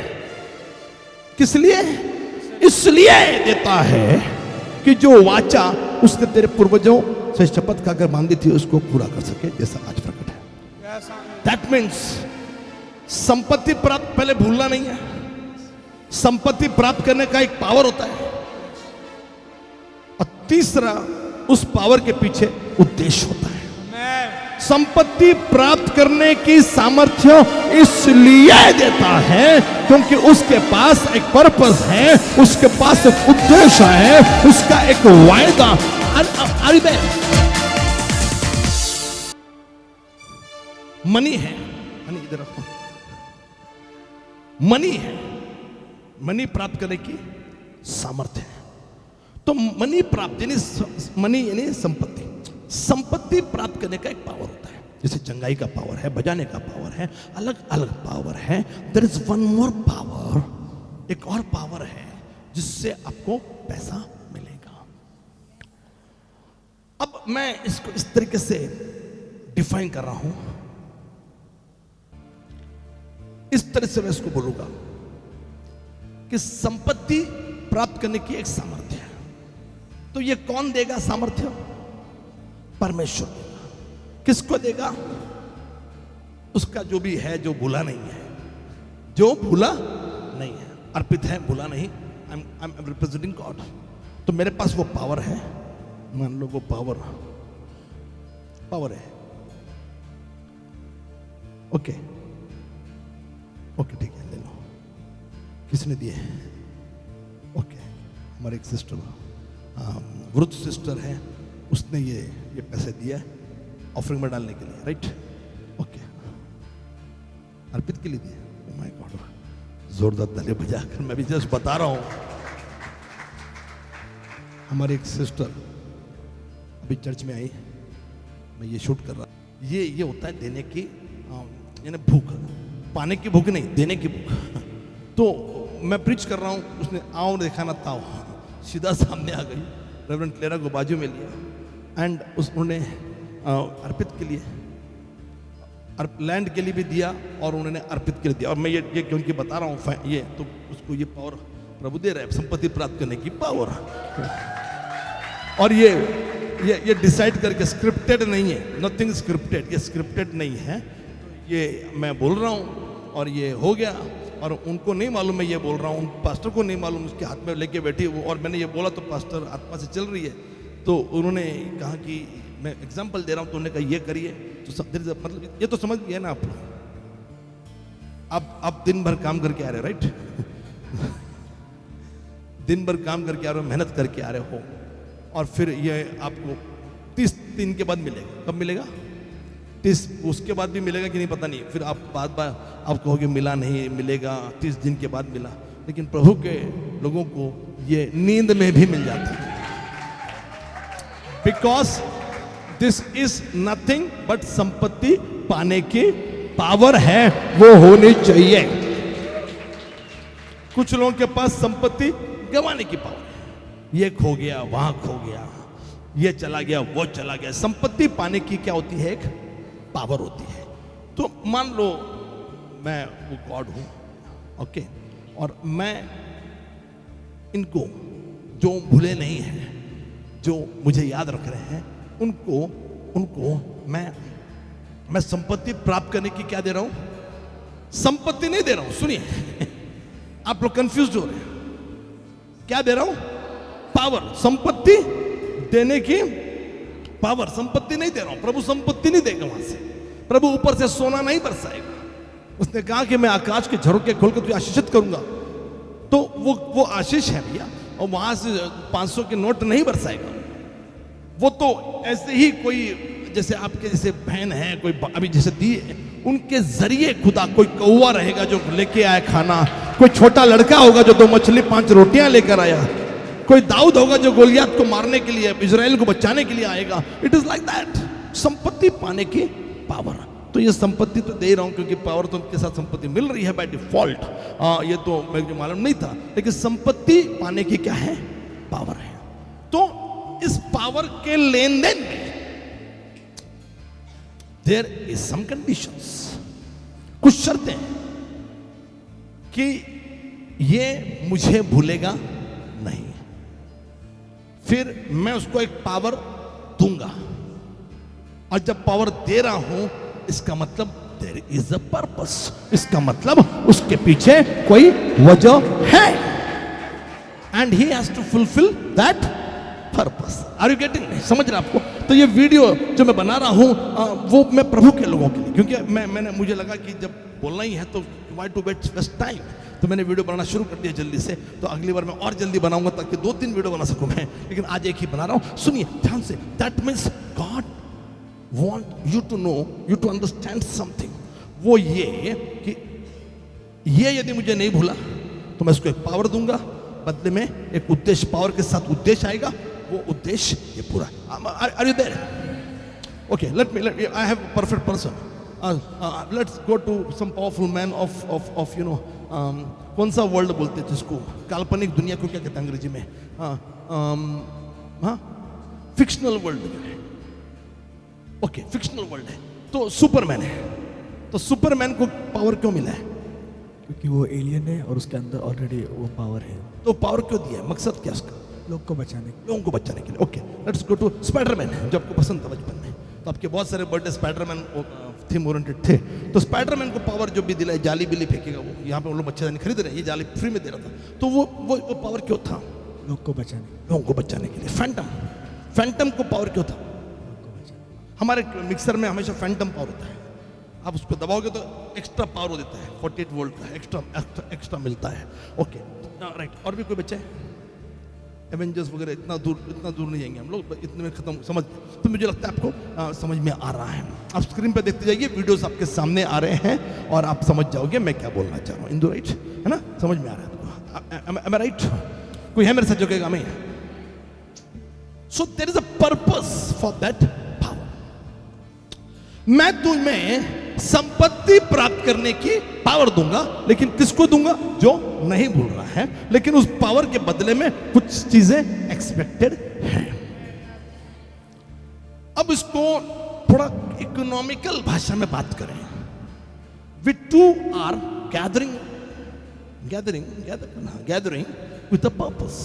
A: किस लिए? इसलिए देता है कि जो वाचा उसने तेरे पूर्वजों से शपथ खाकर बांधी थी उसको पूरा कर सके, जैसा आज प्रकट है.
B: Yes, amen.
A: दैट मीन्स संपत्ति प्राप्त पहले भूलना नहीं है. संपत्ति प्राप्त करने का एक पावर होता है, और तीसरा उस पावर के पीछे उद्देश्य होता है.
B: Amen.
A: संपत्ति प्राप्त करने की सामर्थ्य इसलिए देता है क्योंकि उसके पास एक पर्पस है, उसके पास एक उद्देश्य है, उसका एक वायदा. मनी है, मनी इधर रखो. मनी है, मनी प्राप्त करने की सामर्थ्य है. तो मनी प्राप्त यानी मनी यानी संपत्ति. संपत्ति प्राप्त करने का एक पावर होता है, जैसे चंगाई का पावर है, बजाने का पावर है, अलग अलग पावर है. There is one more power, एक और पावर है जिससे आपको पैसा मिलेगा. अब मैं इसको इस तरीके से डिफाइन कर रहा हूं, इस तरह से मैं इसको बोलूंगा कि संपत्ति प्राप्त करने की एक सामर्थ्य है. तो ये कौन देगा सामर्थ्य? परमेश्वर देगा. किसको देगा? उसका जो भी है, जो भूला नहीं है, जो भूला नहीं है, अर्पित है, भूला नहीं. I am representing God. तो मेरे पास वो पावर है, मान लो वो पावर है. ओके ओके, ठीक है, ले लो. किसने दिए? ओके, हमारे एक सिस्टर, वृद्ध सिस्टर है, उसने ये पैसे दिया ऑफरिंग में डालने के लिए, राइट? ओके, अर्पित के लिए दिए. ओह माय गॉड, जोरदार ताली बजाकर मैं भी जस्ट बता रहा हूं. हमारी एक सिस्टर अभी चर्च में आई, मैं ये शूट कर रहा. ये होता है देने की यानी भूख, पाने की भूख नहीं, देने की भूख. तो मैं प्रीच कर रहा हूं, उसने आओ देखा ना ताओ, सीधा सामने आ गई. रेवरेंड क्लेरा को बाजू में लिया एंड उन्होंने अर्पित के लिए, लैंड के लिए भी दिया और उन्होंने अर्पित के लिए दिया. और मैं ये क्योंकि बता रहा हूँ ये, तो उसको ये पावर प्रभु दे रहे हैं, संपत्ति प्राप्त करने की पावर. और ये डिसाइड करके, स्क्रिप्टेड नहीं है, नथिंग स्क्रिप्टेड, ये स्क्रिप्टेड नहीं है. ये मैं बोल रहा हूँ और ये हो गया, और उनको नहीं मालूम मैं ये बोल रहा हूँ, पास्टर को नहीं मालूम, उसके हाथ में लेके बैठी वो, और मैंने ये बोला तो पास्टर आत्मा से चल रही है, तो उन्होंने कहा कि मैं एग्जाम्पल दे रहा हूँ, तो उन्होंने कहा ये करिए, तो सब मतलब ये तो समझ गया ना आप लोग। अब दिन भर काम करके आ रहे हो, राइट? दिन भर काम करके आ रहे हो, मेहनत करके आ रहे हो, और फिर ये आपको 30 दिन के बाद मिलेगा। कब मिलेगा? 30, उसके बाद भी मिलेगा कि नहीं पता नहीं, फिर आप बार आप कहोगे मिला नहीं, मिलेगा 30 दिन के बाद मिला। लेकिन प्रभु के लोगों को ये नींद में भी मिल जाता है, because this is nothing but संपत्ति पाने की पावर है, वो होनी चाहिए। कुछ लोगों के पास संपत्ति गंवाने की पावर है, ये खो गया, वहां खो गया, ये चला गया, वो चला गया। संपत्ति पाने की क्या होती है? एक पावर होती है। तो मान लो मैं वो गॉड हूं, ओके, और मैं इनको जो भूले नहीं हैं, जो मुझे याद रख रहे हैं, उनको मैं संपत्ति प्राप्त करने की क्या दे रहा हूं? संपत्ति नहीं दे रहा हूं। सुनिए, आप लोग कंफ्यूज हो रहे हैं। क्या दे रहा हूं? पावर। संपत्ति देने की पावर, संपत्ति नहीं दे रहा हूं। प्रभु संपत्ति नहीं देगा वहां से, प्रभु ऊपर से सोना नहीं बरसाएगा। उसने कहा कि मैं आकाश के झरोखे खोलकर तुझे आशीषित करूंगा, तो वो आशीष है भैया, और वहां से 500 के नोट नहीं बरसाएगा। वो तो ऐसे ही कोई, जैसे आपके जैसे बहन है, कोई अभी जैसे दिए, उनके जरिए खुदा, कोई कौवा रहेगा जो लेके आया खाना, कोई छोटा लड़का होगा जो 2 मछली 5 रोटियां लेकर आया, कोई दाऊद होगा जो गोलियत को मारने के लिए, इजराइल को बचाने के लिए आएगा। It is like that. संपत्ति पाने की पावर। तो ये संपत्ति तो दे रहा हूं क्योंकि पावर तो उनके साथ संपत्ति मिल रही है बाय डिफॉल्ट। ये तो मुझे मालूम नहीं था, लेकिन संपत्ति पाने की क्या है? पावर है। तो इस पावर के लेन देन में देयर इज सम कंडीशंस, कुछ शर्तें कि ये मुझे भूलेगा नहीं, फिर मैं उसको एक पावर दूंगा, और जब पावर दे रहा हूं इसका मतलब देयर इज अ पर्पस, इसका मतलब उसके पीछे कोई वजह है, and he has to fulfil that purpose. Are you getting? समझ रहे आपको? तो ये वीडियो जो मैं बना रहा हूं वो मैं प्रभु के लोगों के लिए, क्योंकि मुझे लगा कि जब बोलना ही है तो व्हाई टू वेस्ट टाइम, तो मैंने वीडियो बनाना शुरू कर दिया जल्दी से। तो अगली बार मैं और जल्दी बनाऊंगा ताकि 2-3 वीडियो बना सकूं मैं, लेकिन आज एक ही बना रहा हूं। सुनिए ध्यान से। That means God want you to know, you to understand something। वो ये कि ये यदि मुझे नहीं भूला तो मैं इसको एक पावर दूंगा, बदले में एक उद्देश्य, पावर के साथ उद्देश्य आएगा, वो उद्देश्य ये पूरा। Are you there? Okay, let me I have a perfect person। Let's go to some powerful man of you know, कौन सा वर्ल्ड बोलते हैं जिसको, काल्पनिक दुनिया को क्या कहते हैं अंग्रेजी में? Fictional world. Okay, fictional world है। तो सुपरमैन है। तो सुपरमैन को पावर क्यों मिला है?
C: क्योंकि वो एलियन है और उसके अंदर ऑलरेडी वो पावर है।
A: तो पावर क्यों दिया है? मकसद क्या उसका?
C: लोग को बचाने,
A: लोगों को बचाने के लिए। Okay, let's go to Spiderman, जो आपको पसंद था बचपन में। तो आपके बहुत सारे बर्थडे स्पाइडरमैन थीम ओरिएंटेड थे। तो स्पाइडरमैन को पावर जो भी दिला, जाली बिली फेंकेगा वो, यहाँ पे हम लोग बच्चे खरीद रहे हैं, ये जाली फ्री में दे रहा था। तो वो पावर क्यों था?
C: लोग को बचाने,
A: लोगों को बचाने के लिए। फैंटम को पावर क्यों था? हमारे मिक्सर में हमेशा फैंटम पावर होता है, आप उसको दबाओगे तो एक्स्ट्रा पावर देता है, 48 वोल्ट का एक्स्ट्रा मिलता है। Okay, right. और भी कोई बच्चा है? एवेंजर्स वगैरह इतना दूर नहीं जाएंगे हम लोग, इतने में खत्म समझ। तो मुझे लगता है आपको समझ में आ रहा है। आप स्क्रीन पे देखते जाइए, वीडियोस आपके सामने आ रहे हैं और आप समझ जाओगे मैं क्या बोलना चाह रहा हूँ। इंदु, राइट है ना? समझ में आ रहा है आपको? am I right? कोई है मेरे साथ जो कहेगा मैं? So there is a purpose for that power. मैं तुम्हें संपत्ति प्राप्त करने की पावर दूंगा, लेकिन किसको दूंगा? जो नहीं भूल रहा है, लेकिन उस पावर के बदले में कुछ चीजें एक्सपेक्टेड हैं। अब इसको थोड़ा इकोनॉमिकल भाषा में बात करें। We too are gathering with a purpose.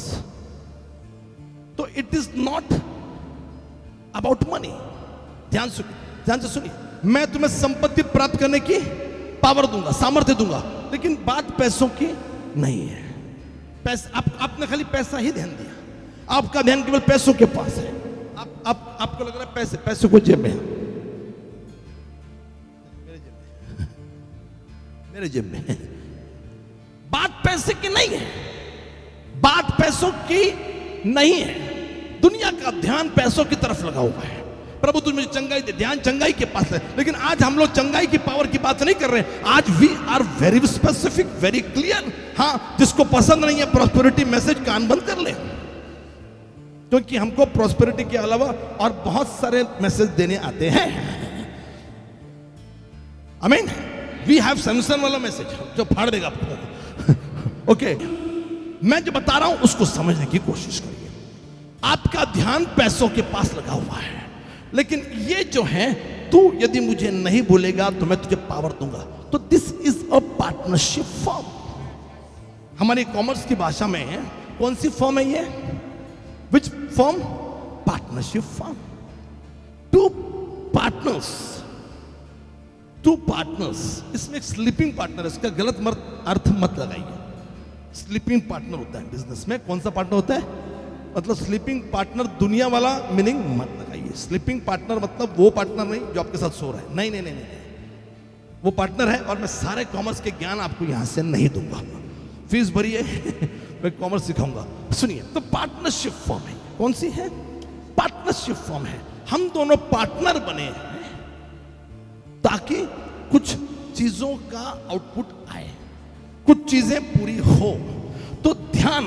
A: तो it is not about money. ध्यान से सुनिए, मैं तुम्हें संपत्ति प्राप्त करने की पावर दूंगा, सामर्थ्य दूंगा, लेकिन बात पैसों की नहीं है। पैसा आपने खाली पैसा ही ध्यान दिया, आपका ध्यान केवल पैसों के पास है। आपको लग रहा है पैसे को जेब में है, मेरे जेब में है। बात पैसे की नहीं है, बात पैसों की नहीं है। दुनिया का ध्यान पैसों की तरफ लगा हुआ है। प्रभु तुझ मुझे चंगाई दे, ध्यान चंगाई के पास है। लेकिन आज हम लोग चंगाई की पावर की बात नहीं कर रहे हैं। आज we are very specific, very clear. हाँ, जिसको पसंद नहीं है प्रॉस्पेरिटी मैसेज, कान बंद कर ले, क्योंकि हमको प्रॉस्पेरिटी के अलावा और बहुत सारे मैसेज देने आते हैं। आमीन। वी हैव सैमसन वाला मैसेज जो फाड़ देगा आपको। ओके, मैं जो बता रहा हूं उसको समझने की कोशिश करिए। आपका ध्यान पैसों के पास लगा हुआ है, लेकिन ये जो है, तू यदि मुझे नहीं बोलेगा तो मैं तुझे पावर दूंगा। तो this is a partnership form. हमारी कॉमर्स की भाषा में कौन सी फॉर्म है ये? Which form? Partnership form. Two partners. इसमें एक स्लीपिंग पार्टनर, इसका गलत अर्थ मत लगाइए। स्लीपिंग पार्टनर होता है बिजनेस में। कौन सा पार्टनर होता है? मतलब स्लीपिंग पार्टनर दुनिया वाला मीनिंग मत लगाइए। स्लीपिंग पार्टनर मतलब वो पार्टनर नहीं जो आपके साथ सो रहा है। नहीं, वो पार्टनर है। और मैं सारे कॉमर्स के ज्ञान आपको यहां से नहीं दूंगा। फीस भरिए, मैं कॉमर्स सिखाऊंगा। सुनिए, तो पार्टनरशिप फॉर्म है। कौन सी है? पार्टनरशिप फॉर्म है। हम दोनों पार्टनर बने हैं ताकि कुछ चीजों का आउटपुट आए, कुछ चीजें पूरी हो। तो ध्यान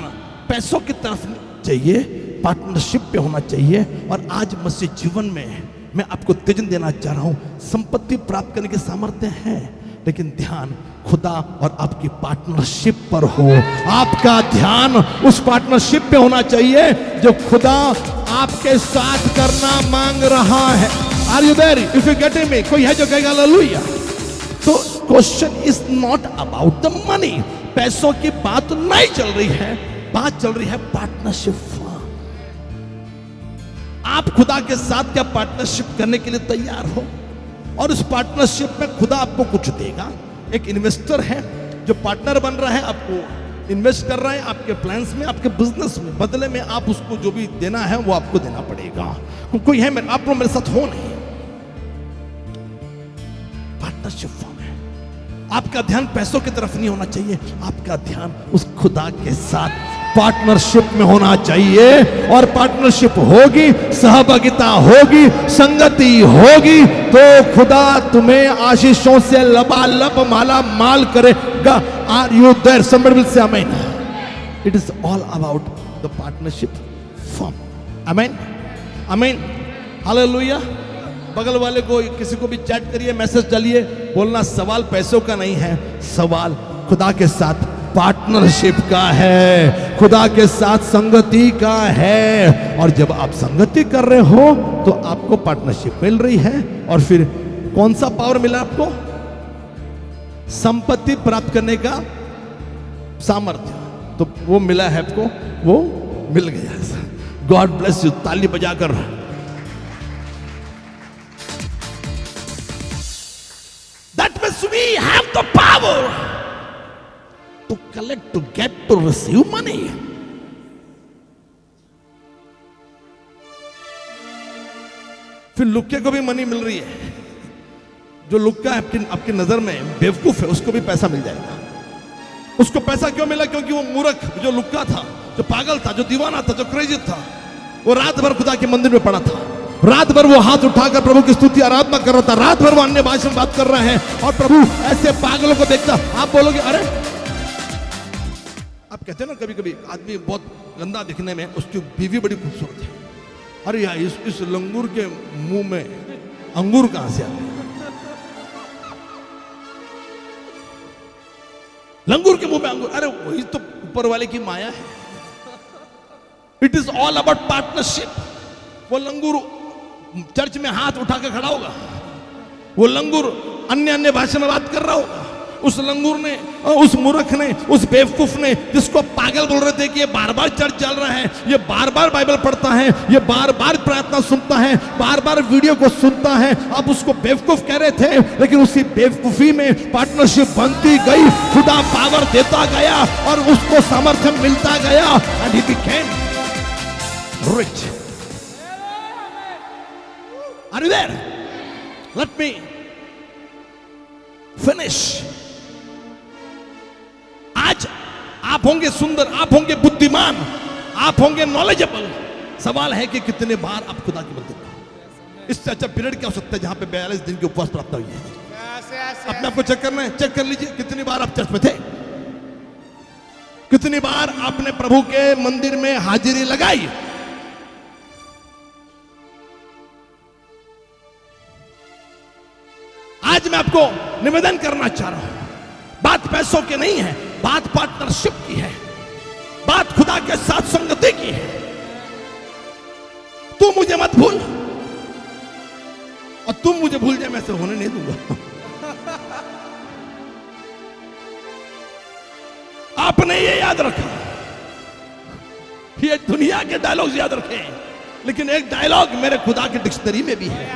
A: पैसों की तरफ चाहिए, पार्टनरशिप पे होना चाहिए। और आज मसीह जीवन में मैं आपको उत्तेजन देना चाह रहा हूं। संपत्ति प्राप्त करने के सामर्थ्य है, लेकिन ध्यान खुदा और आपकी पार्टनरशिप पर हो। आपका ध्यान उस पार्टनरशिप पे होना चाहिए जो खुदा आपके साथ करना मांग रहा है। Are you there? If you getting me? कोई है जो कहेगा हालेलुया? तो question is not about the money. पैसों की बात नहीं चल रही है, बात चल रही है पार्टनरशिप। आप खुदा के साथ क्या पार्टनरशिप करने के लिए तैयार हो? और उस पार्टनरशिप में खुदा आपको कुछ देगा। एक इन्वेस्टर है जो पार्टनर बन रहा है, आपको इन्वेस्ट कर रहा है आपके प्लान्स में, आपके बिजनेस में। बदले में आप उसको जो भी देना है वो आपको देना पड़ेगा। कोई है आप लोग मेरे साथ हो? नहीं। पार्टनरशिप फॉर्म है। आपका ध्यान पैसों की तरफ नहीं होना चाहिए, आपका ध्यान उस खुदा के साथ पार्टनरशिप में होना चाहिए। और पार्टनरशिप होगी, सहभागिता होगी, संगति होगी, तो खुदा तुम्हें आशीषों से लबालब माला माल करेगा। Are you there? Somebody will say amen. It is all about the partnership form. Amen, amen, hallelujah. बगल वाले को, किसी को भी चैट करिए, मैसेज डालिए, बोलना सवाल पैसों का नहीं है, सवाल खुदा के साथ पार्टनरशिप का है, खुदा के साथ संगति का है। और जब आप संगति कर रहे हो तो आपको पार्टनरशिप मिल रही है। और फिर कौन सा पावर मिला आपको? संपत्ति प्राप्त करने का सामर्थ्य। तो वो मिला है आपको, वो मिल गया। God bless you. ताली बजाकर that means we have the power to collect, to get, to receive money. फिर लुक्के को भी मनी मिल रही है। जो लुक्का आपकी नजर में बेवकूफ है, उसको भी पैसा मिल जाएगा। उसको पैसा क्यों मिला? क्योंकि वो मूर्ख जो लुक्का था, जो पागल था, जो दीवाना था, जो क्रेजी था, वो रात भर खुदा के मंदिर में पड़ा था। रात भर वो हाथ उठाकर प्रभु की स्तुति आराधना कर रहा था। रात भर वो अन्य भाषा में बात कर रहा है। और प्रभु ऐसे पागलों को देखता, आप बोलोगे अरे, आप कहते हैं ना कभी कभी आदमी बहुत गंदा दिखने में, उसकी बीवी बड़ी खूबसूरत है। अरे यार, इस लंगूर के मुंह में अंगूर कहां से आ गए? लंगूर के मुंह में अंगूर? अरे वही तो ऊपर वाले की माया है। It is all about partnership. वो लंगूर चर्च में हाथ उठा के खड़ा होगा, वो लंगूर अन्य भाषा में बात कर रहा होगा, उस लंगूर ने, उस मूर्ख ने, उस बेवकूफ ने, जिसको पागल बोल रहे थे कि ये बार बार चर्च चल रहा है, ये बार बार बाइबल पढ़ता है, ये बार बार प्रार्थना सुनता है, बार बार वीडियो को सुनता है, अब उसको बेवकूफ कह रहे थे, लेकिन उसी बेवकूफी में पार्टनरशिप बनती गई, खुदा पावर देता गया और उसको सामर्थ्य मिलता गया, and he became rich. Are you there? Let me finish. आज आप होंगे सुंदर, आप होंगे बुद्धिमान, आप होंगे नॉलेजेबल। सवाल है कि कितने बार आप खुदा की मदद करें। इससे अच्छा पीरियड क्या हो सकता है जहां पे 42 दिन की उपवास प्रार्थना हुई है? अपने आप को चेक करना है, चेक कर लीजिए कितनी बार आप चर्च में थे, कितनी बार आपने प्रभु के मंदिर में हाजिरी लगाई। आज मैं आपको निवेदन करना चाह रहा हूं, बात पैसों की नहीं है, बात पार्टनरशिप की है, बात खुदा के साथ संगति की है। तू मुझे मत भूल और तुम मुझे भूल जाए, मैं ऐसे होने नहीं दूंगा। आपने ये याद रखा, ये दुनिया के डायलॉग्स याद रखे, लेकिन एक डायलॉग मेरे खुदा की डिक्शनरी में भी है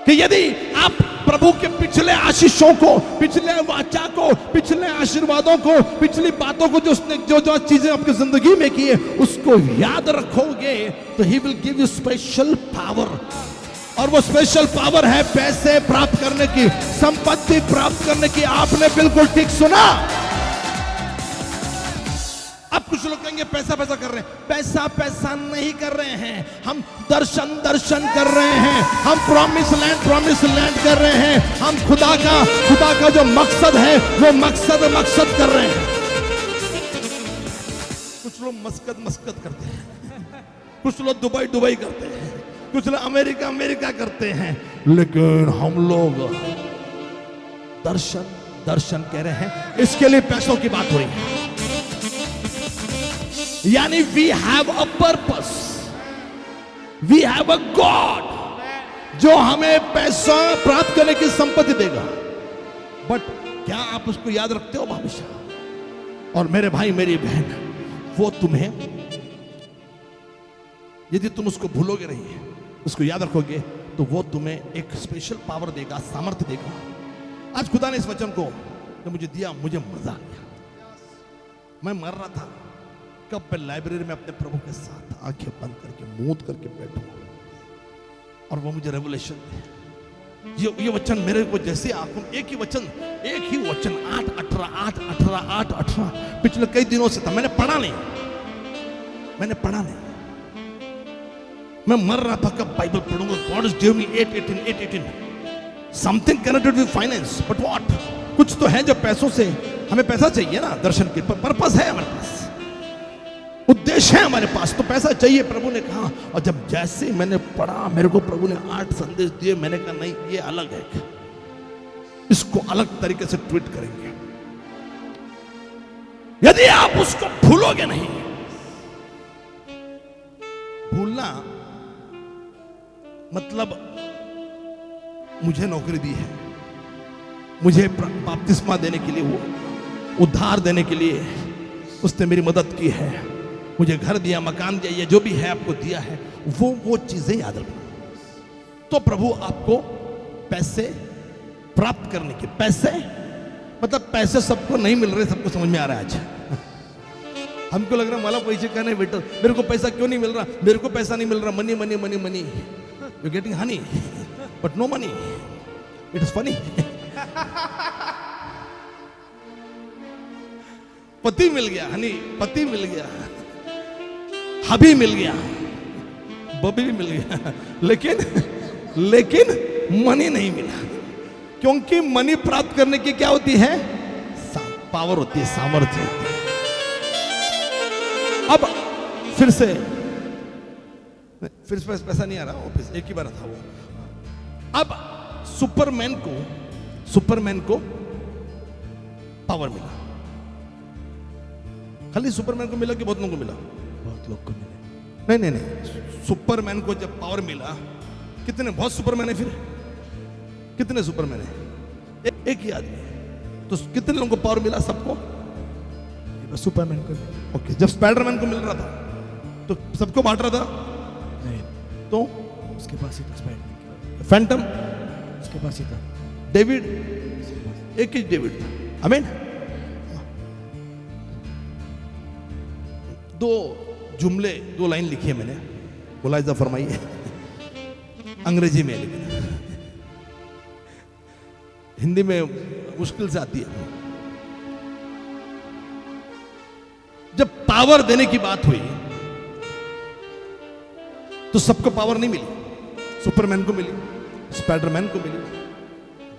A: कि यदि आप प्रभु के पिछले आशीषों को, पिछले वाचा को, पिछले आशीर्वादों को, पिछली बातों को, जो उसने जो चीजें आपकी जिंदगी में की है, उसको याद रखोगे तो he will give you special power. और वो स्पेशल पावर है पैसे प्राप्त करने की, संपत्ति प्राप्त करने की। आपने बिल्कुल ठीक सुना। अब कुछ लोग कहेंगे पैसा पैसा कर रहे हैं, पैसा पैसा नहीं कर रहे हैं, हम दर्शन दर्शन कर रहे हैं, हम प्रॉमिस लैंड कर रहे हैं, हम खुदा का जो मकसद है वो मकसद कर रहे हैं। कुछ लोग मस्कत करते हैं, कुछ लोग दुबई करते हैं, कुछ लोग अमेरिका करते हैं, लेकिन हम लोग दर्शन कह रहे हैं। इसके लिए पैसों की बात हो रही है, यानी we have a purpose, we have a God जो हमें पैसा प्राप्त करने की संपत्ति देगा। बट क्या आप उसको याद रखते हो हमेशा? और मेरे भाई मेरी बहन, वो तुम्हें, यदि तुम उसको भूलोगे नहीं, उसको याद रखोगे, तो वो तुम्हें एक स्पेशल पावर देगा, सामर्थ्य देगा। आज खुदा ने इस वचन को जो मुझे दिया, मुझे मजा आ गया। मैं मर रहा था, कब मैं लाइब्रेरी में अपने प्रभु के साथ आंखें बंद करके मूंद करके बैठूं और वो मुझे रेवलेशन दे। ये वचन मेरे को जैसे आंखों में एक ही वचन 8:18 पिछले कई दिनों से था। मैंने पढ़ा नहीं, मैं मर रहा था कब बाइबल पढ़ूंगा। God is give me 8:18 something connected with finance, but what? कुछ तो है जो पैसों से, हमें पैसा चाहिए ना, दर्शन के पर्पस है हमारे पास, उद्देश्य है हमारे पास, तो पैसा चाहिए। प्रभु ने कहा, और जब जैसे मैंने पढ़ा, मेरे को प्रभु ने 8 संदेश दिए। मैंने कहा नहीं, ये अलग है, इसको अलग तरीके से ट्वीट करेंगे। यदि आप उसको भूलोगे नहीं, भूलना मतलब मुझे नौकरी दी है, मुझे बपतिस्मा देने के लिए, वो उद्धार देने के लिए उसने मेरी मदद की है, मुझे घर दिया, मकान दिया, ये जो भी है आपको दिया है, वो चीजें याद रखो। तो प्रभु आपको पैसे प्राप्त करने के, पैसे मतलब पैसे सबको नहीं मिल रहे, सबको समझ में आ रहा है। आज हमको लग रहा है मला पैसे का नहीं बेटा, मेरे को पैसा क्यों नहीं मिल रहा, मेरे को पैसा नहीं मिल रहा, money money money money, you getting honey but no money, it is funny. पति मिल गया, हनी पति मिल गया, हबी मिल गया, बबी भी मिल गया, लेकिन मनी नहीं मिला। क्योंकि मनी प्राप्त करने की क्या होती है? पावर होती है, सामर्थ्य होती है। अब फिर से पैसा नहीं आ रहा, ऑफिस एक ही बार था वो। अब सुपरमैन को पावर मिला। खाली सुपरमैन को मिला कि बहुत लोगों को मिला?
C: बहुत लोग को मिले।
A: नहीं, सुपरमैन को जब पावर मिला, कितने, बहुत सुपरमैन है, फिर कितने सुपरमैन है? एक ही आदमी। तो कितने लोगों को पावर मिला? सबको?
C: सुपरमैन को
A: ओके, जब स्पाइडरमैन को मिल रहा था तो सबको बांट रहा था?
C: नहीं,
A: तो
C: उसके पास ही था स्पाइडरमैन,
A: फैंटम,
C: उसके पास ही था।
A: डेविड, एक ही डेविड था। आमीन। दो जुमले, दो लाइन लिखी है मैंने, मुलाहिजा फरमाइए, अंग्रेजी में, लेकिन हिंदी में मुश्किल से आती है। जब पावर देने की बात हुई तो सबको पावर नहीं मिली। सुपरमैन को मिली, स्पाइडरमैन को मिली,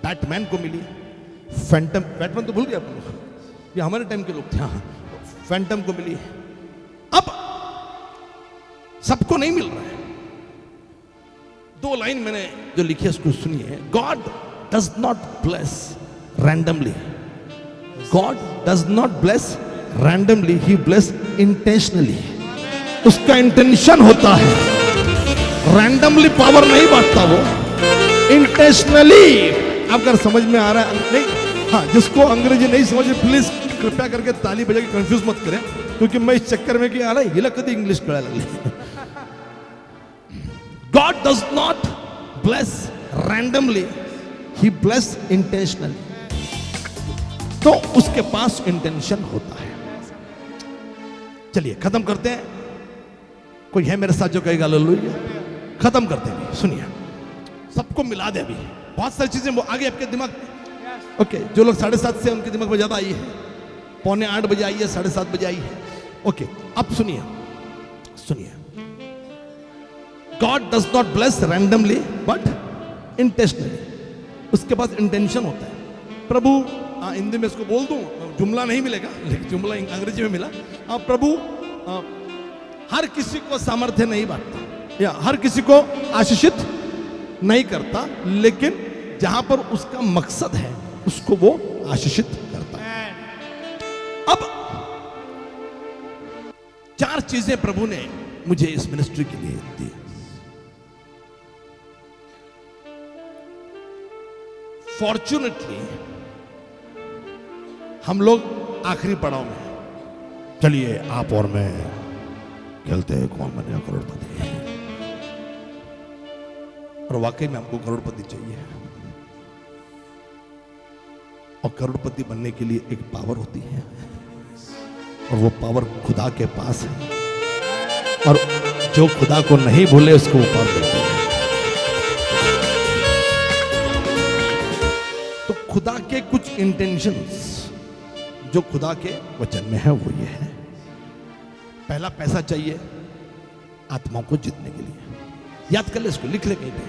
A: बैटमैन को मिली, बैटमैन तो भूल गया आप लोग, ये हमारे टाइम के लोग थे। हाँ, फैंटम को मिली। अब सबको नहीं मिल रहा है। दो लाइन मैंने जो लिखी है उसको सुनिए। God does not bless randomly, God does not bless randomly, he bless intentionally. उसका इंटेंशन होता है, रैंडमली पावर नहीं बांटता वो, इंटेंशनली। आप अगर समझ में आ रहा है नहीं? हाँ, जिसको अंग्रेजी नहीं समझ प्लीज कृपया करके ताली बजा के कंफ्यूज मत करें, क्योंकि मैं इस चक्कर में कि आ रहा है हिला कभी इंग्लिश कड़ा लगले। God does not bless randomly, he bless intentionally. तो उसके पास इंटेंशन होता है। चलिए खत्म करते हैं। कोई है मेरे साथ जो कहेगा हालेलुया? खत्म करते हैं। सुनिए, सबको मिला दे। अभी बहुत सारी चीजें वो आगे आपके दिमाग में। ओके, जो लोग 7:30 से उनके दिमाग में ज्यादा आई है, 7:45 बजे आई है, 7:30 बजे आई है। ओके, अब सुनिए, सुनिए। God does not bless randomly but intentionally. उसके पास इंटेंशन होता है। प्रभु, हिंदी में इसको बोल दूं, जुमला नहीं मिलेगा लेकिन जुमला अंग्रेजी में मिला। प्रभु हर किसी को सामर्थ्य नहीं बांटता या हर किसी को आशीषित नहीं करता, लेकिन जहां पर उसका मकसद है उसको वो आशीषित करता है। अब 4 चीजें प्रभु ने मुझे इस मिनिस्ट्री के लिए दी। फॉर्चुनेटली हम लोग आखिरी पड़ाव में हैं। चलिए आप और मैं खेलते हैं कौन बनेगा करोड़पति। और वाकई में आपको करोड़पति चाहिए, और करोड़पति बनने के लिए एक पावर होती है, और वो पावर खुदा के पास है, और जो खुदा को नहीं भूले उसको वो पावर मिलती है। तो खुदा के कुछ इंटेंशंस जो खुदा के वचन में है वो ये है। पहला, पैसा चाहिए आत्माओं को जीतने के लिए। याद कर ले इसको, लिख ले कहीं पे।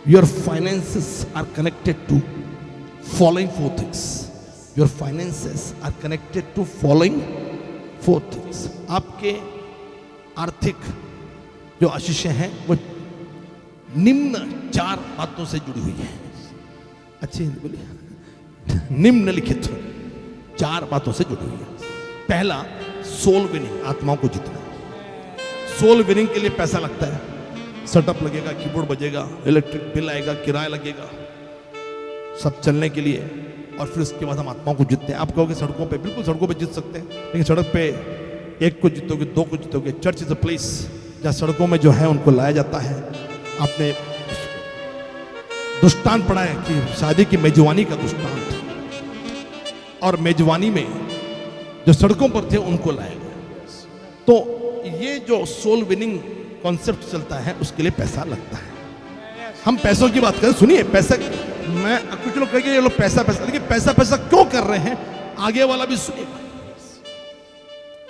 A: Your finances are connected to following 4 things. Your finances are connected to following 4 things. आपके आर्थिक जो आशीषें हैं वो निम्न 4 बातों से जुड़ी हुई है। अच्छी हिंदी बोलिए। निम्नलिखित 4 बातों से जुड़ी हुई है। पहला, सोल विनिंग, आत्माओं को जीतना। सोल विनिंग के लिए पैसा लगता है, सेटअप लगेगा, कीबोर्ड बजेगा, इलेक्ट्रिक बिल आएगा, किराया लगेगा, सब चलने के लिए। और फिर उसके बाद हम आत्माओं को जीतते हैं। आप कहोगे सड़कों पे, बिल्कुल सड़कों पे जीत सकते हैं, लेकिन सड़क पे 1 को जीतोगे, 2 को जीतोगे। चर्च इज अ प्लेस जहाँ सड़कों में जो है उनको लाया जाता है। आपने दृष्टांत पढ़ा है कि शादी की मेजबानी का दृष्टांत, और मेजबानी में जो सड़कों पर थे उनको लाया गया। तो ये जो सोल विनिंग कॉन्सेप्ट चलता है उसके लिए पैसा लगता है। हम पैसों की बात करें, सुनिए, पैसा, मैं कुछ लोग कहेंगे ये लोग पैसा पैसा, लेकिन पैसा पैसा क्यों कर रहे हैं आगे वाला भी सुनिए।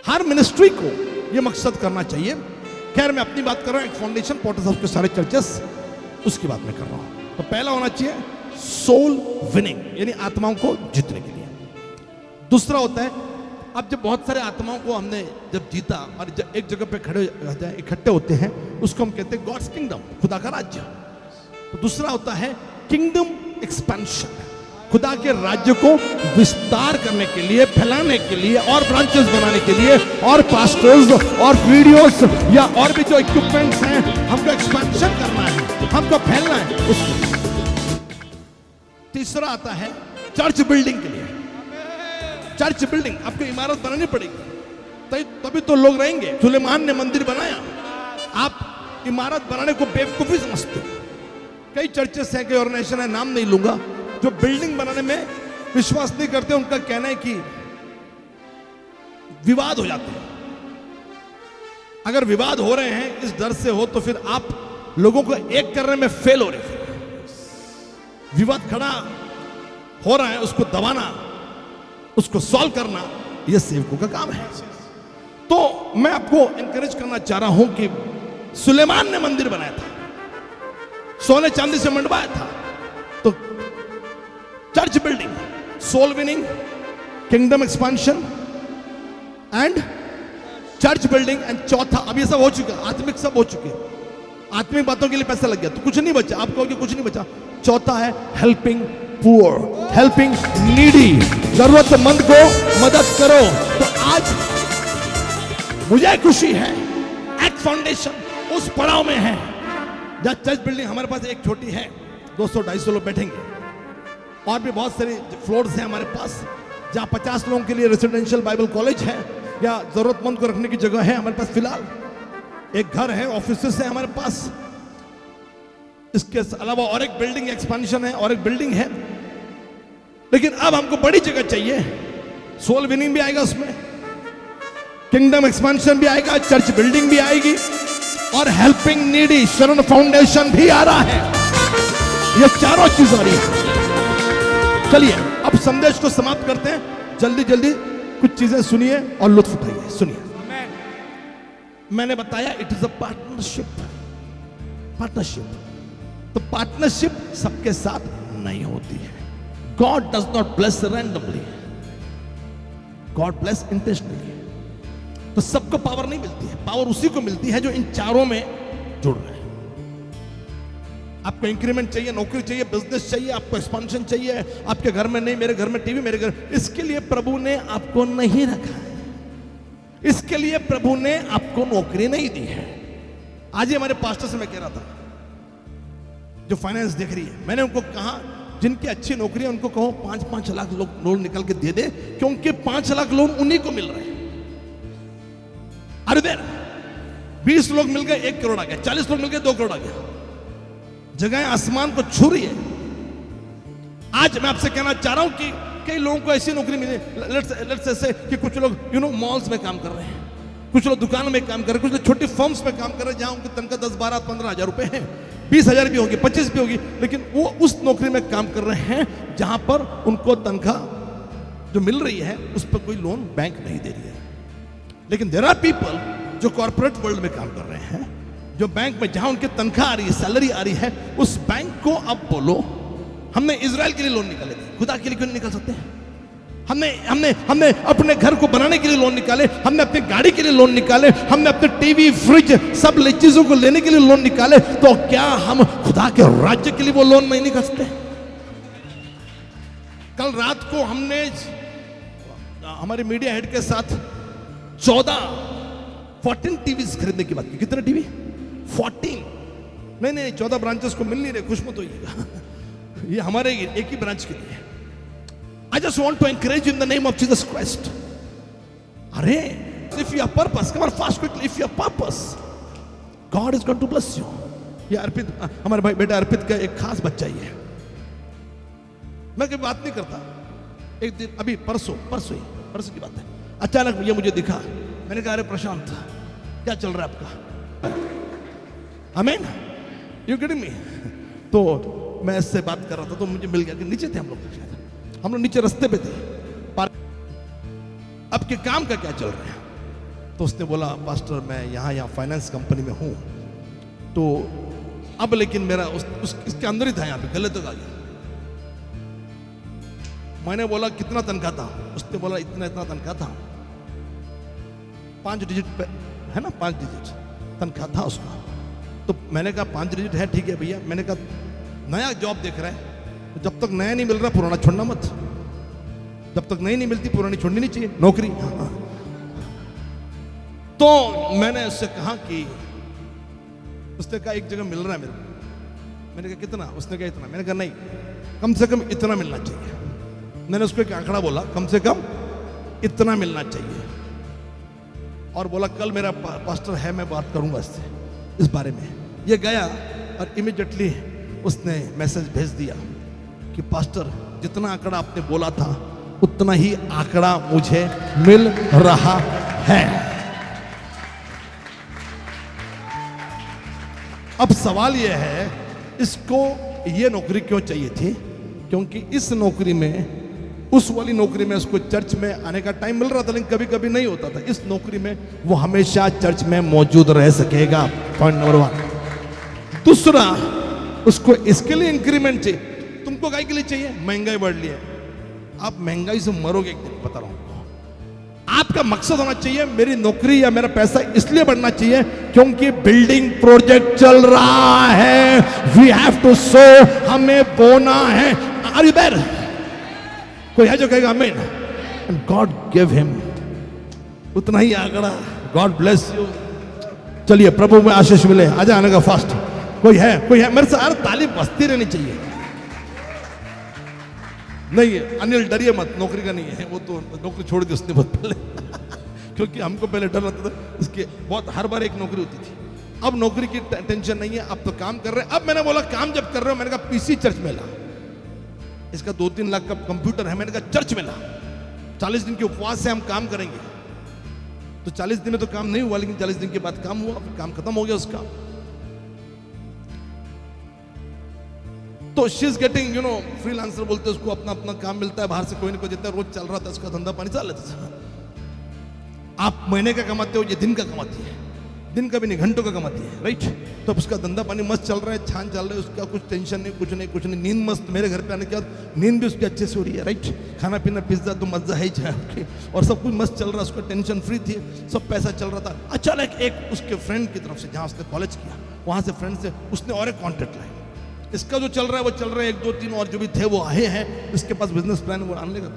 A: हर मिनिस्ट्री को ये मकसद करना चाहिए। खैर मैं अपनी बात कर रहा हूं, एक फाउंडेशन पॉटर्स हाउस के सारे चर्चेस, उसकी बात मैं कर रहा हूं। तो पहला होना चाहिए सोल विनिंग, यानी आत्माओं को जीतने के लिए। दूसरा होता है, अब जब बहुत सारे आत्माओं को हमने जब जीता और जब एक जगह पे खड़े इकट्ठे होते हैं, उसको हम कहते हैं गॉड्स किंगडम, खुदा का राज्य। तो दूसरा होता है किंगडम एक्सपेंशन, खुदा के राज्य को विस्तार करने के लिए, फैलाने के लिए, और ब्रांचेस बनाने के लिए, और पास्टर्स और वीडियोस या और भी जो इक्विपमेंट्स हैं, हमको एक्सपेंशन करना है, हमको फैलना है उसको। दूसरा आता है चर्च बिल्डिंग के लिए। चर्च बिल्डिंग, आपको इमारत बनानी पड़ेगी तभी तो लोग रहेंगे। सुलेमान ने मंदिर बनाया, आप इमारत बनाने को बेवकूफी समझते हो। कई चर्चेस हैं, कई ऑर्गेनाइजेशन है, नाम नहीं लूंगा, जो बिल्डिंग बनाने में विश्वास नहीं करते। उनका कहना है कि विवाद हो जाते हैं। अगर विवाद हो रहे हैं इस डर से हो तो फिर आप लोगों को एक करने में फेल हो रहे हैं। विवाद खड़ा हो रहा है, उसको दबाना, उसको सॉल्व करना, यह सेवकों का काम है। तो मैं आपको एनकरेज करना चाह रहा हूं कि सुलेमान ने मंदिर बनाया था, सोने चांदी से मंडवाया था। तो church building, soul winning, kingdom expansion and church building and चौथा, अब ये सब हो चुका, आत्मिक सब हो चुके। आत्मिक बातों के लिए पैसा लग गया तो कुछ नहीं बचा। आप कहोगे कुछ नहीं बचा। चौथा है हेल्पिंग पुअर, हेल्पिंग नीडी, जरूरतमंद को मदद करो। तो आज मुझे खुशी है एक्ट फाउंडेशन उस पड़ाव में है जहां चर्च बिल्डिंग हमारे पास एक छोटी है, 200-250 लोग बैठेंगे। और भी बहुत सारे फ्लोर्स हैं हमारे पास जहां 50 लोगों के लिए रेसिडेंशियल बाइबल कॉलेज है या जरूरतमंद को रखने की जगह है हमारे पास। फिलहाल एक घर है, ऑफिसेस है हमारे पास। इसके अलावा और एक बिल्डिंग एक्सपेंशन है और एक बिल्डिंग है। लेकिन अब हमको बड़ी जगह चाहिए। सोल विनिंग भी आएगा उसमें, किंगडम एक्सपेंशन भी आएगा, चर्च बिल्डिंग भी आएगी और हेल्पिंग नीडी शरण फाउंडेशन भी आ रहा है। ये चारों चीज आ रही है। चलिए अब संदेश को समाप्त करते हैं। जल्दी जल्दी कुछ चीजें सुनिए और लुत्फ उठाइए। सुनिए, मैंने बताया it is a partnership. Partnership, तो पार्टनरशिप सबके साथ नहीं होती है। God does not bless randomly, God bless intentionally. तो सबको पावर नहीं मिलती है, पावर उसी को मिलती है जो इन चारों में जुड़ रहे हैं। आपको इंक्रीमेंट चाहिए, नौकरी चाहिए, बिजनेस चाहिए, आपको एक्सपेंशन चाहिए, आपके घर में नहीं, मेरे घर में टीवी, मेरे घर, इसके लिए प्रभु ने आपको नहीं रखा है। इसके लिए प्रभु ने आपको नौकरी नहीं दी है। आज ही हमारे पास्टर से मैं कह रहा था, जो फाइनेंस देख रही है, मैंने उनको कहा जिनकी अच्छी नौकरी है उनको कहो 5-5 लाख लोन निकल के दे दे, क्योंकि 5 लाख लोन उन्हीं को मिल रहे हैं। अरे देर 20 लोग मिल गए 1 करोड़ आ गया, 40 लोग मिल गए 2 करोड़ आ गया। जगह आसमान को छू रही है। आज मैं आपसे कहना चाह रहा हूं कि कई लोगों को ऐसी नौकरी मिली, लेट्स से कि कुछ लोग मॉल्स में काम कर रहे हैं, कुछ लोग दुकान में काम कर रहे हैं, कुछ लोग छोटी फर्म्स में काम कर रहे हैं जहां उनकी तनख्वाह 10-12-15 हजार रुपए है, 20,000 भी होगी, 25 भी होगी, लेकिन वो उस नौकरी में काम कर रहे हैं जहां पर उनको तनख्वाह जो मिल रही है उस पर कोई लोन बैंक नहीं दे रही है। लेकिन देयर आर पीपल जो कॉर्पोरेट वर्ल्ड में काम कर रहे हैं, जो बैंक में जहां उनकी तनख्वाह आ रही है, सैलरी आ रही है, उस बैंक को अब बोलो हमने इजराइल के लिए लोन निकाले थे, खुदा के लिए क्यों नहीं निकाल सकते? हमने अपने घर को बनाने के लिए लोन निकाले, हमने अपनी गाड़ी के लिए लोन निकाले, हमने अपने टीवी, फ्रिज, सब चीजों को लेने के लिए लोन निकाले, तो क्या हम खुदा के राज्य के लिए वो लोन नहीं निकाल सकते? कल रात को हमने हमारे मीडिया हेड के साथ 14 टीवी खरीदने की बात की। कितने टीवी? 14। नहीं 14 ब्रांचेस को मिल नहीं रहे, खुश मत होइएगा। ये हमारे एक ही ब्रांच के लिए। I just want to encourage you in the name of Jesus Christ. अरे, if you have purpose, come on fast quickly. If you have purpose, God is going to bless you. ये अर्पित, हमारे भाई बेटा अर्पित का एक खास बच्चा ही है। मैं कभी बात नहीं करता। एक दिन अभी परसों की बात है, अचानक ये मुझे दिखा। मैंने कहा अरे प्रशांत क्या चल रहा है आपका? आमीन, यू गेटिंग मी? तो मैं इससे बात कर रहा था तो मुझे मिल गया कि नीचे थे हम लोग नीचे रास्ते पे थे। अब के काम का क्या चल रहा है? तो उसने बोला पास्टर मैं यहाँ फाइनेंस कंपनी में हूँ, तो अब लेकिन मेरा इसके अंदर ही था, यहाँ पे गले तक आ गया। मैंने बोला कितना तनख्वाह था? उसने बोला इतना तनख्वाह था। 5 डिजिट पे है ना, 5 डिजिट तनख्वाह था उसका। तो मैंने कहा 5 डिजिट है, ठीक है भैया। मैंने कहा नया जॉब देख रहा है, तो जब तक नया नहीं मिल रहा पुराना छोड़ना मत। जब तक नई नहीं मिलती पुरानी छोड़नी नहीं चाहिए नौकरी। तो मैंने उससे कहा कि उसने कहा एक जगह मिल रहा है मेरे को। मैंने कहा कितना? उसने कहा इतना। मैंने कहा नहीं, कम से कम इतना मिलना चाहिए। मैंने उसको एक आंकड़ा बोला, कम से कम इतना मिलना चाहिए। और बोला कल मेरा पास्टर है, मैं बात करूंगा इससे इस बारे में। ये गया और इमीडिएटली उसने मैसेज भेज दिया कि पास्टर जितना आंकड़ा आपने बोला था उतना ही आंकड़ा मुझे मिल रहा है। अब सवाल यह है, इसको ये नौकरी क्यों चाहिए थी? क्योंकि इस नौकरी में, उस वाली नौकरी में उसको चर्च में आने का टाइम मिल रहा था, लेकिन कभी कभी नहीं होता था। इस नौकरी में वो हमेशा चर्च में मौजूद रह सकेगा। Point number 1। दूसरा, उसको इसके लिए इंक्रीमेंट चाहिए। तुमको काय के लिए चाहिए? महंगाई बढ़ रही है, आप महंगाई से मरोगे एक दिन, बता रहा हूं। आपका मकसद होना चाहिए मेरी नौकरी या मेरा पैसा इसलिए बढ़ना चाहिए क्योंकि बिल्डिंग प्रोजेक्ट चल रहा है, वी हैव टू सो, हमें बोना है। Are you there? कोई है जो कहेगा आमीन? एंड गॉड गिव हिम उतना ही आंकड़ा। God bless you. चलिए, प्रभु में आशीष मिले। आजा आने का फास्ट। कोई है? कोई है मेरे से? यार ताली बजती रहनी चाहिए। नहीं अनिल डरिए मत, नौकरी का नहीं है वो, तो नौकरी छोड़ दी उसने बहुत पहले क्योंकि हमको पहले डर लगता था इसके बहुत, हर बार एक नौकरी होती थी। अब नौकरी की टेंशन नहीं है, अब तो काम कर रहे हैं। अब मैंने बोला काम जब कर रहे हो, मैंने कहा पीसी चर्च में ला, इसका 2-3 लाख का कंप्यूटर है, मैंने कहा चर्च में ला, 40 दिन के उपवास से हम काम करेंगे। तो 40 दिन में तो काम नहीं हुआ, लेकिन 40 दिन के बाद काम हुआ, फिर काम खत्म हो गया उसका। तो शी इज गेटिंग फ्रीलांसर बोलते हैं उसको, अपना अपना काम मिलता है बाहर से, कोई ना कोई देता है, रोज चल रहा था उसका धंधा पानी चल रहा था। आप महीने का कमाते हो, ये दिन का कमाती है, दिन का भी नहीं घंटों का कमाती है, राइट? तो अब उसका धंधा पानी मस्त चल रहा है, छान चल रहा है, उसका कुछ टेंशन नहीं, कुछ नहीं, नींद मस्त। मेरे घर पे आने के बाद नींद भी उसकी अच्छे से हो रही है, राइट? खाना पीना पिज्जा तो मजा है ही, और सब कुछ मस्त चल रहा है, उसका टेंशन फ्री थी, सब पैसा चल रहा था। अचानक एक उसके फ्रेंड की तरफ से, जहाँ उसने कॉलेज किया वहां से फ्रेंड से उसने और एक कॉन्ट्रैक्ट लाया। इसका जो चल रहा है वो चल रहा है, 1-2-3 और जो भी थे वो आए हैं, इसके पास बिजनेस प्लान वो आने लगा।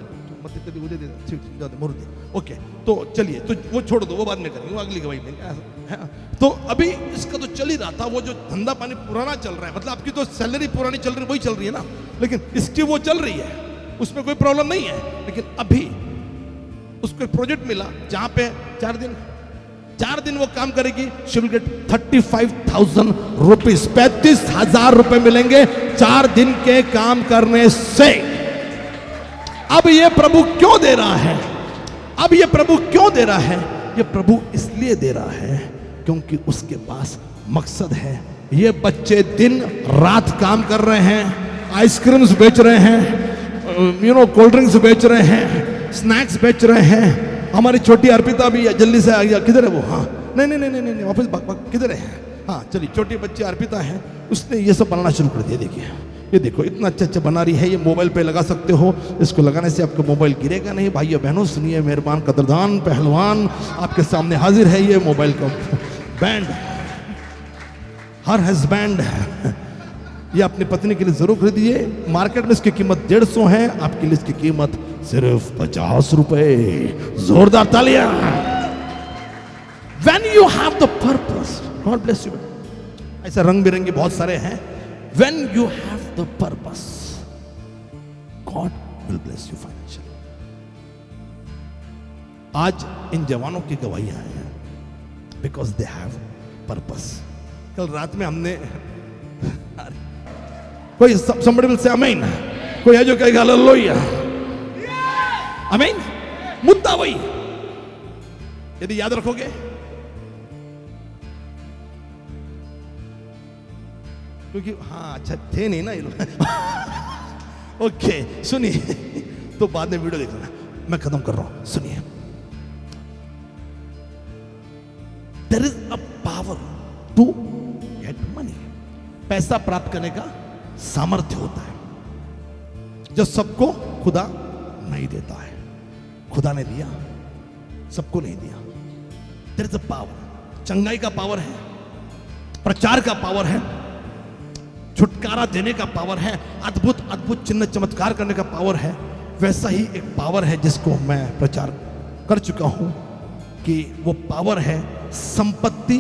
A: ओके, तो चलिए, तो वो छोड़ दो, वो बाद में करेंगे, वो अगली गवाही देंगे। तो अभी इसका तो चल ही रहा था, वो जो धंधा पानी पुराना चल रहा है, मतलब आपकी तो सैलरी पुरानी चल रही है, वही चल रही है ना, लेकिन इसकी वो चल रही है, उसमें कोई प्रॉब्लम नहीं है। लेकिन अभी उसको एक प्रोजेक्ट मिला जहां पे 4 दिन वो काम करेगी, शी विल गेट 35,000 रुपीज, 35,000 रुपए मिलेंगे 4 दिन के काम करने से। अब ये प्रभु क्यों दे रहा है? अब ये प्रभु क्यों दे रहा है? ये प्रभु इसलिए दे रहा है क्योंकि उसके पास मकसद है। ये बच्चे दिन रात काम कर रहे हैं, आइसक्रीम्स बेच रहे हैं, कोल्ड ड्रिंक्स बेच रहे हैं, स्नैक्स बेच रहे हैं। हमारी छोटी अर्पिता भी जल्दी से आ गया, किधर है वो? हाँ, नहीं, वापस किधर है? हाँ चलिए, छोटी बच्ची अर्पिता है, उसने ये सब बनाना शुरू कर दिया। देखिए, ये देखो इतना अच्छा बना रही है, ये मोबाइल पे लगा सकते हो, इसको लगाने से आपका मोबाइल गिरेगा नहीं। भाइयों बहनों सुनिए, मेहरबान कदरदान पहलवान आपके सामने हाजिर है, ये मोबाइल का बैंड, हर हस्बैंड ये अपनी पत्नी के लिए जरूर खरीदिए। मार्केट में इसकी कीमत 150 है, आपके लिए इसकी कीमत सिर्फ 50 रुपए। जोरदार तालियां। When you have the purpose, God bless you। ऐसे रंग बिरंगे बहुत सारे हैं। When you have the purpose, God will bless you financially। आज इन जवानों की गवाहियां हैं because they have purpose। कल रात में हमने कोई somebody will say amen, कोई है जो कहेगा हालेलुया, आमीन। मुद्दा वही, यदि याद रखोगे, क्योंकि हाँ अच्छा थे नहीं ना ये लोग ओके सुनिए, तो बाद में वीडियो देखना, मैं खत्म कर रहा हूं। सुनिए, there is a power to get money. पैसा प्राप्त करने का सामर्थ्य होता है जो सबको खुदा नहीं देता है। खुदा ने दिया, सबको नहीं दिया। There is a power. चंगाई का पावर है, प्रचार का पावर है, छुटकारा देने का पावर है, अद्भुत अद्भुत चिन्ह चमत्कार करने का पावर है। वैसा ही एक पावर है जिसको मैं प्रचार कर चुका हूं कि वो पावर है संपत्ति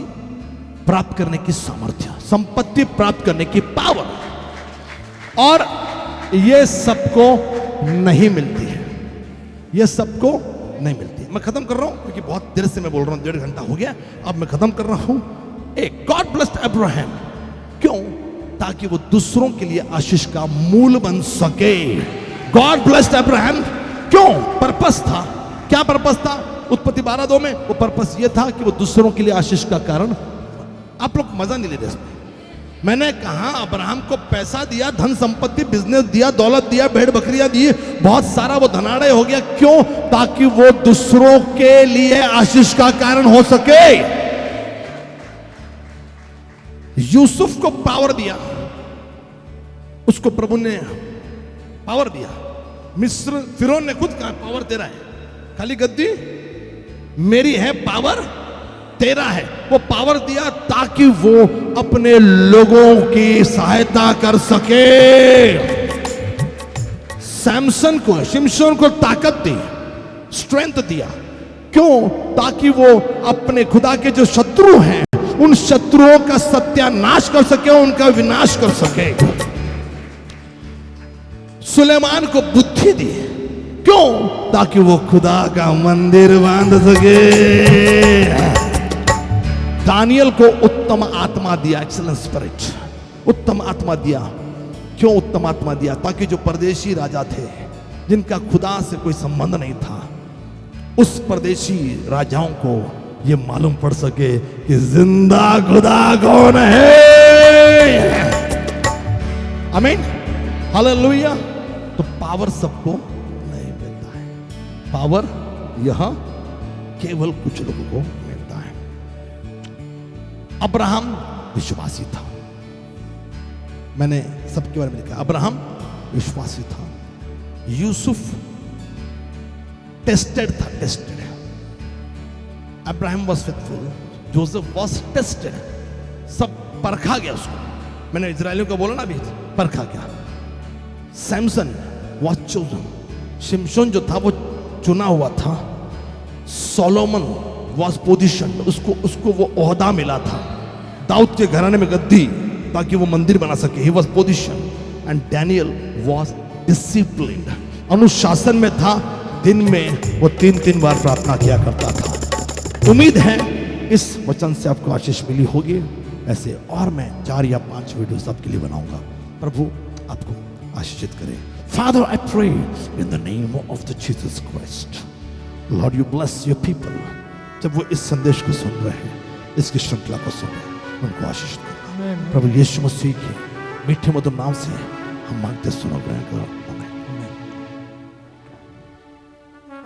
A: प्राप्त करने की सामर्थ्य, संपत्ति प्राप्त करने की पावर, और ये सबको नहीं मिलती है, ये सबको नहीं मिलती है। मैं खत्म कर रहा हूं क्योंकि बहुत देर से मैं बोल रहा हूं, 1.5 घंटा हो गया, अब मैं खत्म कर रहा हूं। एक गॉड ब्लेस्ड अब्राहम, क्यों? ताकि वो दूसरों के लिए आशीष का मूल बन सके। गॉड ब्लेस्ड अब्राहम, क्यों? पर्पस था। क्या पर्पस था? उत्पत्ति 12:2 में वो पर्पस ये था कि वो दूसरों के लिए आशीष का कारण। आप लोग मजा नहीं ले रहे इसमें। मैंने कहा अब्राहम को पैसा दिया, धन संपत्ति, बिजनेस दिया, दौलत दिया, भेड़ बकरियां दी, बहुत सारा, वो धनाढ़ हो गया। क्यों? ताकि वो दूसरों के लिए आशीष का कारण हो सके। यूसुफ को पावर दिया, उसको प्रभु ने पावर दिया। मिस्र फिरौन ने खुद कहा पावर तेरा है, खाली गद्दी मेरी है, पावर तेरा है। वो पावर दिया ताकि वो अपने लोगों की सहायता कर सके। सैमसन को, शिमशोन को ताकत दी, स्ट्रेंथ दिया। क्यों? ताकि वो अपने खुदा के जो शत्रु हैं, उन शत्रुओं का सत्यानाश कर सके, उनका विनाश कर सके। सुलेमान को बुद्धि दी, क्यों? ताकि वो खुदा का मंदिर बांध सके। दानियल को उत्तम आत्मा दिया, एक्सीलेंस स्पिरिट, उत्तम आत्मा दिया। क्यों उत्तम आत्मा दिया? ताकि जो परदेशी राजा थे, जिनका खुदा से कोई संबंध नहीं था, उस परदेशी राजाओं को ये मालूम पड़ सके कि जिंदा खुदा कौन है। आमीन, हालेलुया। तो पावर सबको नहीं मिलता है, पावर यह केवल कुछ लोगों को मिलता है। अब्राहम विश्वासी था, मैंने सबके बारे में लिखा, अब्राहम विश्वासी था। यूसुफ टेस्टेड था, tested. Abraham was faithful, Joseph was tested, सब परखा गया उसको। मैंने इजरायलियों को बोला ना अभी, परखा गया। सैमसन वॉज चोजन, शिमशोन जो था वो चुना हुआ था। सोलोमन वॉज पोजिशन, उसको वो ओहदा मिला था, दाऊद के घराने में गद्दी, ताकि वो मंदिर बना सके। He was position. And Daniel was disciplined, अनुशासन में था। दिन में वो 3-3 बार प्रार्थना किया करता था। उम्मीद है इस वचन से आपको आशीष मिली होगी। ऐसे और मैं 4 या 5 वीडियो आपके लिए बनाऊंगा। प्रभु आपको आशीषित करे। Father, I pray in the name of the Jesus Christ, Lord, you bless your people. जब वो इस संदेश को सुन रहे हैं, इसकी श्रृंखला को सुन रहे हैं, उनको आशीषित करना। प्रभु यीशु मसीह के मीठे मधुर नाम से हम मांगते, सुनो, ग्रहण करो।